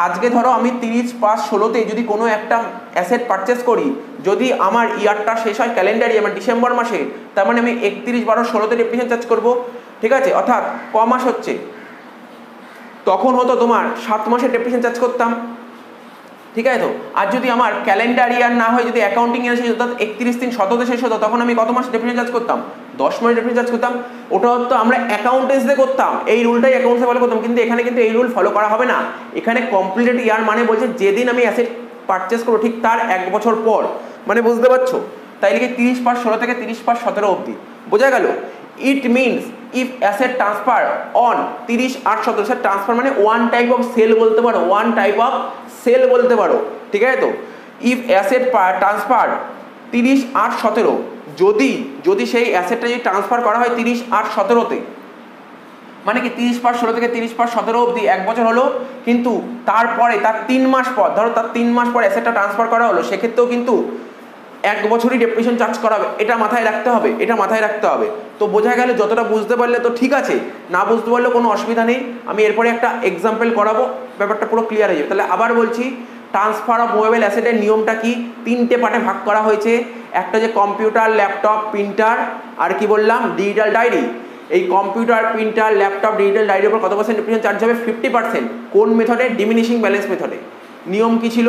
আজকে ধরো আমি 30/5/16-তে যদি কোনো একটা অ্যাসেট পারচেস করি, যদি আমার ইয়ারটা শেষ হয় ক্যালেন্ডার ইয়ার মানে ডিসেম্বর মাসে, তার মানে আমি 31/12/16-তে ডেপ্রিসিয়েশন চার্জ করবো, ঠিক আছে। অর্থাৎ ক মাস হচ্ছে? তখন হতো তোমার 7 মাসের ডেপ্রিসিয়েশন চার্জ করতাম, ঠিক আছে তো। আর যদি আমার ক্যালেন্ডার ইয়ার না হয়, যদি অ্যাকাউন্টিং ইয়ার শেষ হতো, 31/3/17-তে শেষ হতো, তখন আমি কত মাস ডেপ্রিসিয়েশন চার্জ করতাম? 10 মাস ডেপ্রিসিয়েশন চার্জ করতাম। ওটা হতো আমরা অ্যাকাউন্টেন্সে করতাম, এই রুলটাই অ্যাকাউন্টসে ফলো করতাম। কিন্তু এখানে কিন্তু এই রুল ফলো করা হবে না। এখানে কমপ্লিটেড ইয়ার মানে বলছে যেদিন আমি অ্যাসেট পারচেস করবো ঠিক তার 1 বছর পর। মানে বুঝতে পারছো? তাই লিখে 30/5/16 থেকে 30/5/17 অবধি। বোঝা গেল? It means if asset transfer on 30/8/17, sir transfer মানে ওয়ান টাইপ অফ সেল বলতে পারো, ওয়ান টাইপ অফ সেল বলতে পারো, ঠিক আছে তো। ইফ অ্যাসেট ট্রান্সফার 30/8/17, যদি সেই অ্যাসেটটা যদি ট্রান্সফার করা হয় 30/8/17-তে, মানে কি 30/16 থেকে 30/17 অবধি 1 বছর হলো, কিন্তু তারপরে তার 3 মাস পর, ধরো তার 3 মাস পর অ্যাসেটটা ট্রান্সফার করা হলো, সেক্ষেত্রেও কিন্তু 1 বছরই ডেপ্রিসিয়েশন চার্জ করা হবে। এটা মাথায় রাখতে হবে, এটা মাথায় রাখতে হবে। তো বোঝা গেল, যতটা বুঝতে পারলে তো ঠিক আছে, না বুঝতে পারলেও কোনো অসুবিধা নেই, আমি এরপরে একটা এক্সাম্পল করাবো, ব্যাপারটা পুরো ক্লিয়ার হয়ে যাবে। তাহলে আবার বলছি, ট্রান্সফার অফ মুভেবল অ্যাসেটের নিয়মটা কি, 3টে পার্টে ভাগ করা হয়েছে। একটা যে কম্পিউটার, ল্যাপটপ, প্রিন্টার, আর কি বললাম, ডিজিটাল ডায়েরি। এই কম্পিউটার, প্রিন্টার, ল্যাপটপ, ডিজিটাল ডায়েরির উপর কত পার্সেন্ট ডেপ্রিসিয়েশন চার্জ হবে? 50%। কোন মেথডে? ডিমিনিশিং ব্যালেন্স মেথডে। নিয়ম কি ছিল?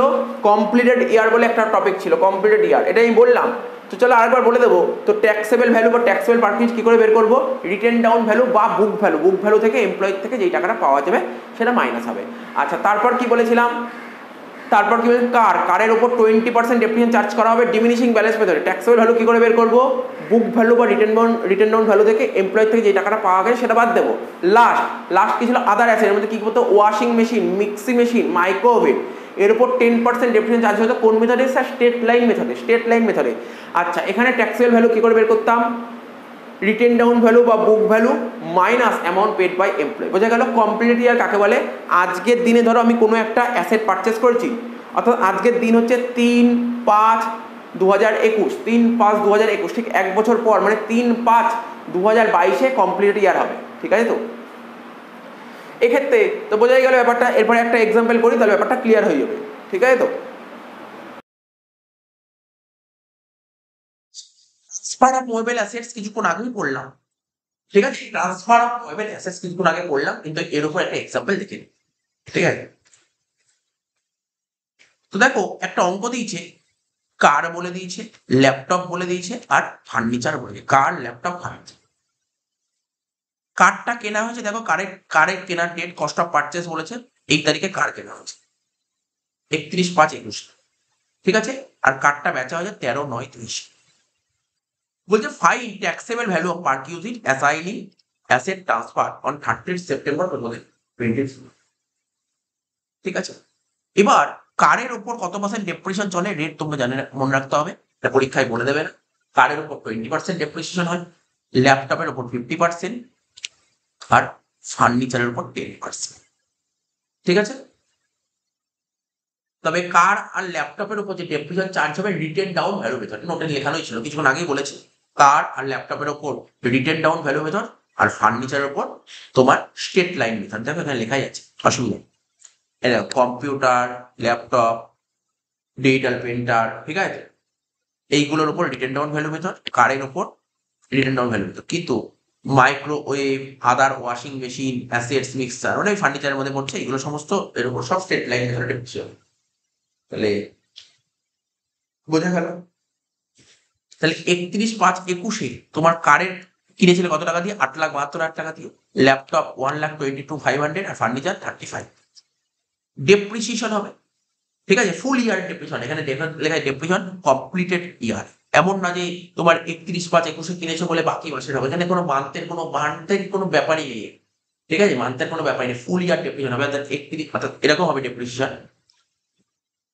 কমপ্লিটেড ইয়ার বলে একটা টপিক ছিল, কমপ্লিটেড ইয়ার, এটা আমি বললাম। তো চলো আরেকবার বলে দেবো। তো ট্যাক্সেবল ভ্যালু বা ট্যাক্সেবল পার্সেন্টেজ কী করে বের করবো? রিটেন ডাউন ভ্যালু বা বুক ভ্যালু। বুক ভ্যালু থেকে এমপ্লয়ির থেকে যেই টাকাটা পাওয়া যাবে সেটা মাইনাস হবে। আচ্ছা, তারপর কি বলেছিলাম? তারপর কি বলছে? কারের উপর 20% ডেপ্রিসিয়েশন চার্জ করা হবে ডিমিনিশিং ব্যালেন্স মেথডে। ট্যাক্সেবল ভ্যালু কী করে বের করবো? বুক ভ্যালু বা রিটেন ডাউন ভ্যালু থেকে এমপ্লয়ের থেকে যে টাকাটা পাওয়া গেছে সেটা বাদ দেবো। লাস্ট কি ছিল? Other asset. এর মধ্যে কী করতো? Washing machine, mixie machine, micro oven. এর উপর 10% ডেপ্রিসিয়েশন চার্জ হতো কোন মেথডে? স্যার স্টেট লাইন মেথডে। আচ্ছা, এখানে ট্যাক্সেবল ভ্যালু কী করে বের করতাম? রিটেন ডাউন ভ্যালু বা book value minus amount paid by employee. বোঝা গেল কমপ্লিট ইয়ার কাকে বলে? আজকের দিনে ধরো আমি কোনো একটা অ্যাসেট পারচেস করেছি, অর্থাৎ আজকের দিন হচ্ছে 3/5/2021, 3/5/2021, ঠিক 1 বছর পর মানে 3/5/2022 কমপ্লিট ইয়ার হবে। ঠিক আছে? তো এক্ষেত্রে তো বোঝাই গেল ব্যাপারটা। এরপরে একটা এক্সাম্পল করি, তাহলে ব্যাপারটা ক্লিয়ার হয়ে যাবে। ঠিক আছে? তো
ট্রান্সফার অফ মুভেবল অ্যাসেটস কিছুক্ষণ আগেই পড়লাম, ঠিক আছে? ট্রান্সফার অফ মুভেবল অ্যাসেটস কিছুক্ষণ আগে পড়লাম, কিন্তু এর উপর একটা এক্সাম্পল দেখে নিই। ঠিক আছে? তো দেখো, একটা অঙ্ক দিয়েছে, কার বলে দিয়েছে, ল্যাপটপ বলে দিয়েছে, আর ফার্নিচার বলে দিয়েছে। কার, ল্যাপটপ, ফার্নিচার। কারটা কেনা হয়েছে, দেখো কারের কেনার ডেট, কস্ট অফ পারচেস বলেছে, এই তারিখে কার কেনা হয়েছে 31/5/21। ঠিক আছে? আর কারটা বেচা হয়েছে 13/9/23। বলছে fine taxable value of perquisite assigning asset transfer on 30 September 2020। ঠিক আছে? এবার কারের উপর কত পার্সেন্ট ডেপ্রিসিয়েশন চলে, রেট তোমরা জানে মনে রাখতে হবে, এটা পরীক্ষায় বলে দেবে না। কারের উপর 20% ডেপ্রিসিয়েশন হয়, ল্যাপটপের উপর 50%, আর ফার্নিচারের উপর 10%। ঠিক আছে? তবে কার আর ল্যাপটপের উপর যে ডেপ্রিসিয়েশন চার্জ হবে রিটেন ডাউন ভ্যালু মেথড, নোটে লেখানোই ছিল, কিছুক্ষণ আগেই বলেছি। কার আর ল্যাপটপের উপর রিটেন ডাউন ভ্যালু মেথড, আর ফার্নিচারের উপর তোমার স্টেট লাইন মেথড। দেখো এখানে লেখাই আছে, অসুবিধা নেই। কম্পিউটার, ল্যাপটপ, ডিজিটাল প্রিন্টার, ঠিক আছে, এইগুলোর উপর রিটেন ডাউন ভ্যালু মেথড, কারের উপর রিটেন ডাউন ভ্যালু মেথড। কিন্তু মাইক্রোওয়েভ, আদার ওয়াশিং মেশিন, অ্যাসেটস, মিক্সার, মানে ফার্নিচারের মধ্যে পড়ছে, এগুলো সমস্ত এর উপর সব স্টেট লাইন মেথড ডেপ্রিসিয়েশন। তাহলে বোঝা গেল? তাহলে 31/5/21 তোমার কারের কিনেছিলে কত টাকা দিয়ে? 8,72,000 টাকা দিয়ে। ল্যাপটপ 1,22,500, আর ফার্নিচার 35। ডেপ্রিসিয়েশন হবে, ঠিক আছে, ফুল ইয়ার ডেপ্রিসিয়েশন। এখানে লেখায় ডেপ্রিসিয়েশন কমপ্লিটেড ইয়ার। এমন না যে তোমার 31/5/21 কিনেছো বলে বাকি মাসের হবে, এখানে কোনো মান্থের কোনো ব্যাপারই নেই। ঠিক আছে? মান্থের কোনো ব্যাপারই নেই, ফুল ইয়ার ডেপ্রিসিয়েশন হবে। অর্থাৎ এরকম হবে ডেপ্রিসিয়েশন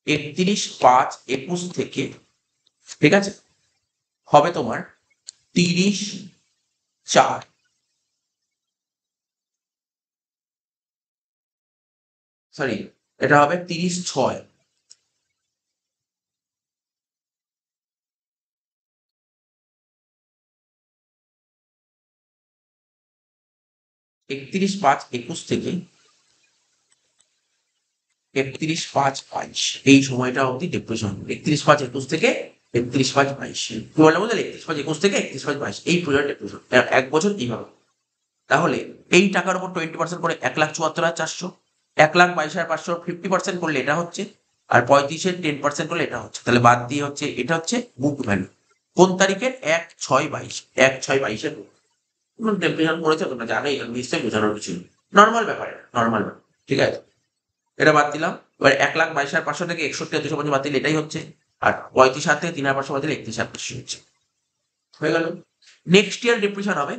31/5/21 থেকে, ঠিক আছে, হবে তোমার 30/4, সরি, এটা হবে 30/6। 31/5/21 থেকে 31/5/22 এই সময়টা অবধি ডেপ্রিসিয়েশন। 31/5/21 থেকে 31/5/22 কি বললাম? বুঝলে? 31/5/21 থেকে 31/5/22 এই পিরিয়ড ডেপ্রিসিয়েশন 1 বছর এইভাবে। তাহলে এই টাকার উপর 20% করে 1,74,400, 1,22,500 50% করলে এটা হচ্ছে, আর 35-এর 10% করলে এটা হচ্ছে। তাহলে বাদ দিয়ে হচ্ছে, এটা হচ্ছে বুক ভ্যালু কোন তারিখের? 1/6/22, 1/6/22-এর ডেপ্রিসিয়েশন করেছে, তোমরা জানোই, নিশ্চয়ই বোঝানোর কিছু নর্মাল ব্যাপার, নর্মাল ব্যাপার। ঠিক আছে? এটা বাদ দিলাম। এবার 1,22,500 থেকে 61,250 বাদ দিলে এটাই হচ্ছে, আর 35,000 থেকে 3,500 বাদ দিলে 31,500 হচ্ছে। হয়ে গেল। নেক্সট ইয়ার ডেপ্রিসিয়েশন হবে।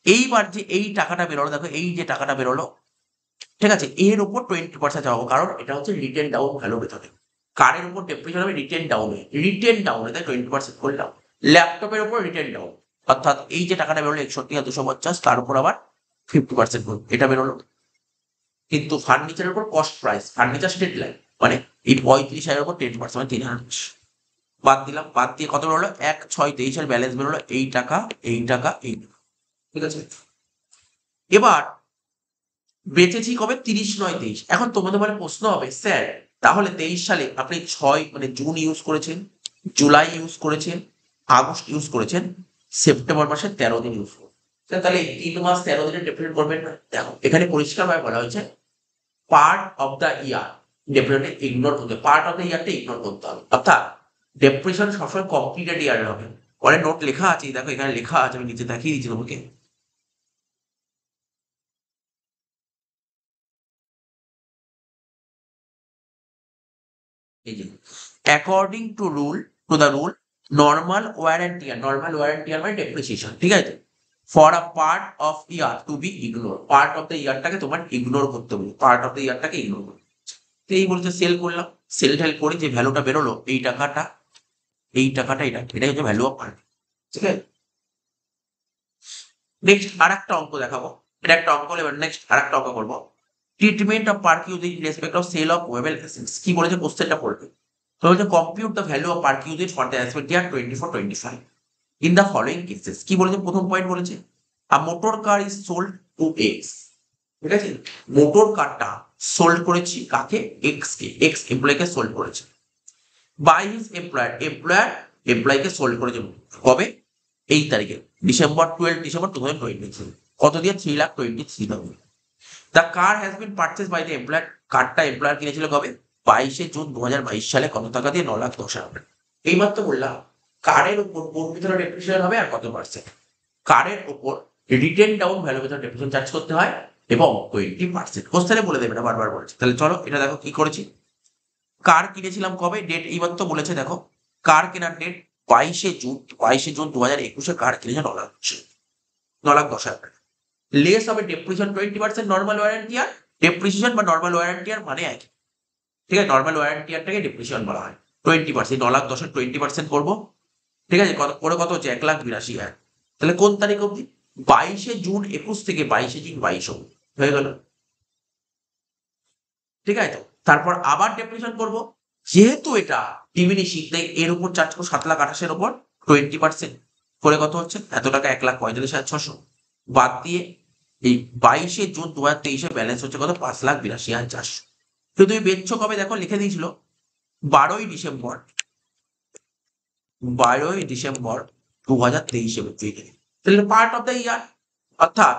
এইবার যে এই টাকাটা বেরোলো, দেখো এই যে টাকাটা বেরোলো, ঠিক আছে, এর উপর 20% যাবো, কারণ এটা হচ্ছে রিটেন ডাউন ভ্যালু মেথডে। কারের উপর ডেপ্রিসিয়েশন হবে রিটেন ডাউনে, তাই 20% করলাম। ল্যাপটপের উপর রিটেন ডাউন, অর্থাৎ এই যে টাকাটা বেরোলো 61,250, তার উপর আবার 50% করবে, এটা বেরোলো। কিন্তু ফার্নিচারের উপর cost price, furniture straight line মানে এই 35,000 উপর 10% মানে 3,000 বাদ দিলাম, বাদ দিয়ে কত বেরোলো, 1/6/23 ব্যালেন্স বেরোলো এই টাকা এই টাকা এই টাকা। ঠিক আছে, এবার বেঁচেছি কবে, 30/9/23। এখন তোমাদের মানে প্রশ্ন হবে, স্যার তাহলে 23 সালে আপনি 6 মানে জুন ইউজ করেছেন, জুলাই ইউজ করেছেন, আগস্ট ইউজ করেছেন, সেপ্টেম্বর মাসে 13 দিন ইউজ করবেন, তাহলে 3 মাস 13 দিনে ডেফিনেট করবেন না? দেখো এখানে পরিষ্কারভাবে বলা হয়েছে part of the year definitely ignore করতে, পার্ট অফ দ্য ইয়ারটা ইগনোর করতে হবে, অর্থাৎ ডেপ্রিসিয়েশন সবসময় কমপ্লিটেড ইয়ারে হবে। অনেক নোট লেখা আছে, দেখো এখানে লেখা আছে, আমি নিচে দেখিয়ে দিচ্ছি তোমাকে। এই যে according to the rule normal warranty মানে ডেপ্রিসিয়েশন, ঠিক আছে, for a part of year to be ignore, part of the ইয়ারটাকে তোমার ইগনোর করতে হবে, পার্ট অফ দ্য ইয়ারটাকে ইগনোর করতে হবে। তো এই বলছে সেল করলাম, সেল টেল করে যে ভ্যালুটা বেরোলো এই টাকাটা এই টাকাটা এটাই হচ্ছে ভ্যালু অফ পার্টি। ঠিক আছে, নেক্সট আর একটা অঙ্ক দেখাবো, এটা একটা অঙ্ক হলে নেক্সট আর একটা অঙ্ক করবো। Treatment of perk use in respect of sale of movable assets, কি বলেছে কোশ্চেনটা পড়বে। তো বলছে compute the value of perk use for the assessment year 24-25 in the following cases. কি বলেছে, প্রথম পয়েন্ট বলেছে a motor car is sold to X, ঠিক আছে, মোটর কারটা সোল্ড করেছি কাকে, এক্স কে, এক্স এমপ্লয়কে সোল্ড করেছে, বাই হিজ এমপ্লয়কে সোল্ড করেছে কবে, এই তারিখে ডিসেম্বর 2023। কত দিয়ে, 3,23,000। The car has been purchased by the employer, কারটা এমপ্লয়ার কিনেছিল কবে, 22 জুন 2022 সালে, কত টাকা দিয়ে, 9,10,000। এইমাত্র বললাম কারের উপর কোন ভিতরে ডেপ্রিসিয়েশন হবে আর কত পার্সেন্ট, কারের উপর রিটেন ডাউন ভ্যালু ভিতরে ডেপ্রিসিয়েশন চার্জ করতে হয় এবং 20%। কোশ্চেনে বলে দেবে না, বারবার বলছে। তাহলে চলো এটা দেখো কি করেছি, কার কিনেছিলাম কবে, ডেট এইবার তো বলেছে, দেখো কার কেনার ডেট 22 জুন 2021 কার কিনেছে 9,10,000 টাকা। লেস হবে ডেপ্রিসিয়েশন 20%, নর্মাল ওয়ারেন্টি আর ডেপ্রিসিয়েশন বা নর্মাল ওয়ারেন্টি আর মানে একই, ঠিক আছে, নর্মাল ওয়ারেন্টি আরটাকে ডেপ্রিসিয়েশন বলা হয়। 20%, 9,10,000 20% করবো, ঠিক আছে, কত করে, কত হচ্ছে, 1,82,000। তাহলে কোন তারিখ অব্দি, 22 জুন 2021 থেকে 22 জুন 2022 হয়ে গেল, ঠিক আছে। তো তারপর আবার ডেপ্রিসিয়েশন করব, যেহেতু এটা ডিমিনিশিং তাই এর উপর চার্জ করবো 7,28,000 উপর 20% করে, কত হচ্ছে এত টাকা, 1,45,600 বাদ দিয়ে এই 22 জুন 2023 ব্যালেন্স হচ্ছে কত, 5,82,400। তো তুমি বেচছো কবে, দেখো লিখে দিয়েছিল 12 ডিসেম্বর 2023। তাহলে পার্ট অফ দ্য ইয়ার, অর্থাৎ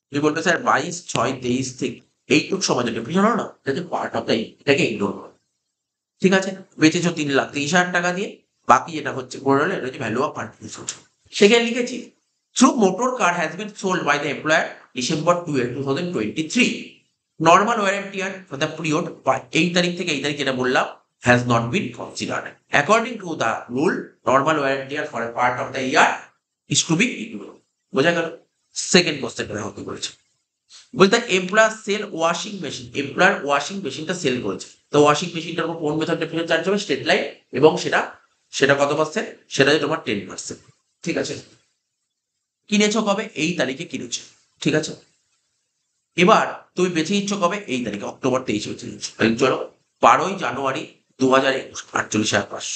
তুমি বলবে স্যার 22/6/23 থেকে এইটুক সময় যে ডেপ্রিসিয়েশন হলো না, এটা পার্ট অফ দ্য, এটাকে ইগনোর করো, ঠিক আছে। বেচেছো 3,30,000 টাকা দিয়ে, বাকি যেটা হচ্ছে করে হলো, এটা হচ্ছে ভ্যালু অফ পার্টি। সেখানে লিখেছি through motor car has been sold by the employer December 12, 2023, normal warranty আর ফর দ্য পিরিয়ড বা এই তারিখ থেকে এই তারিখ যেটা বললাম has not been considered according to the rule, normal warranty আর for a part of the year is to be ignore. বোঝা গেল। সেকেন্ড কোশ্চেনটা দেখো কি বলেছে, বলতে employer sell washing machine, employer washing মেশিনটা সেল করেছে, তো ওয়াশিং মেশিনটার উপর কোন মেথড ডেপ্রিসিয়েশন চার্জ হবে, স্ট্রেট লাইন, এবং সেটা কত পার্সেন্ট, সেটা হচ্ছে তোমার 10%, ঠিক আছে। কিনেছো কবে, এই তারিখে কিনেছো, ঠিক আছে। এবার তুমি বেছে নিচ্ছ কবে, এই তারিখে অক্টোবর 23 বেছে নিচ্ছ। চলো 12 জানুয়ারি 2021 48,500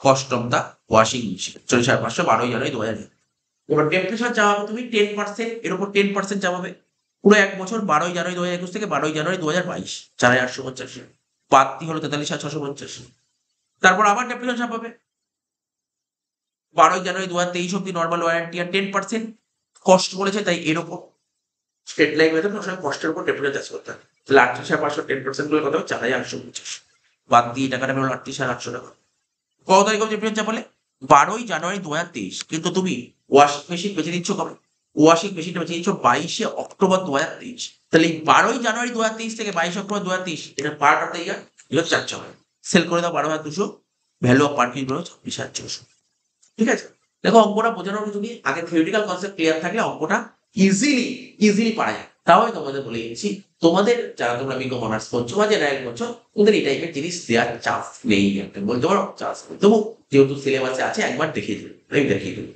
cost of the washing machine, 48,500 12 জানুয়ারি 2021। এবার ডেপ্রিসিয়েশন চাপাবে তুমি 10%, এর উপর 10% চাপাবে পুরো এক বছর, 12 জানুয়ারি 2021 থেকে 12 জানুয়ারি 2022, 4,850 বাদ দিয়ে হলো 43,650। তারপর আবার ডেপ্রিসিয়েশন চাপাবে 12 জানুয়ারি 2023 অব্দি, নর্মাল ওয়ারেন্টি আর 10% কস্ট বলেছে, তাই এর উপর স্টেট লাইন মেথড সবসময় কস্টের উপর ডেপ্রিসিয়েশন চার্জ করতে হয়। তাহলে 38,500 10% গুলো কত হবে, 4,850 বাদ দিয়ে টাকাটা বেরোলো 38,800 টাকা। কত তারিখ অব্দি ডেপ্রিসিয়েশন চাপালে, 12 জানুয়ারি 2023। কিন্তু তুমি ওয়াশিং মেশিন বেছে দিচ্ছ কবে, ওয়াশিং মেশিনটা বেছে দিচ্ছ 22 অক্টোবর 2023। তাহলে এই 12 জানুয়ারি 2023 থেকে 22 অক্টোবর 2023 এটা পার্ট অফ দ্য ইয়ার, এগুলো চার্জ হবে। সেল করে দাও 12,200, ভ্যালু অফ পার্কিং বেরো 26,400, ঠিক আছে। দেখো অঙ্কটা বোঝানোর যদি আগে থিওরিটিক্যাল কনসেপ্ট ক্লিয়ার থাকলে অঙ্কটা ইজিলি পারা যায়। তাহলে তোমাদের বলে দিচ্ছি, তোমাদের যারা তোমরা বিকম অনার্স করছো বা জেনারেল করছো, তোমাদের এই টাইপের জিনিস দেওয়ার চান্স নেই, একটা বলতে পারো চান্স নেই। তবু যেহেতু সিলেবাসে আছে একবার দেখিয়ে দেবে, আমি দেখিয়ে দেবো।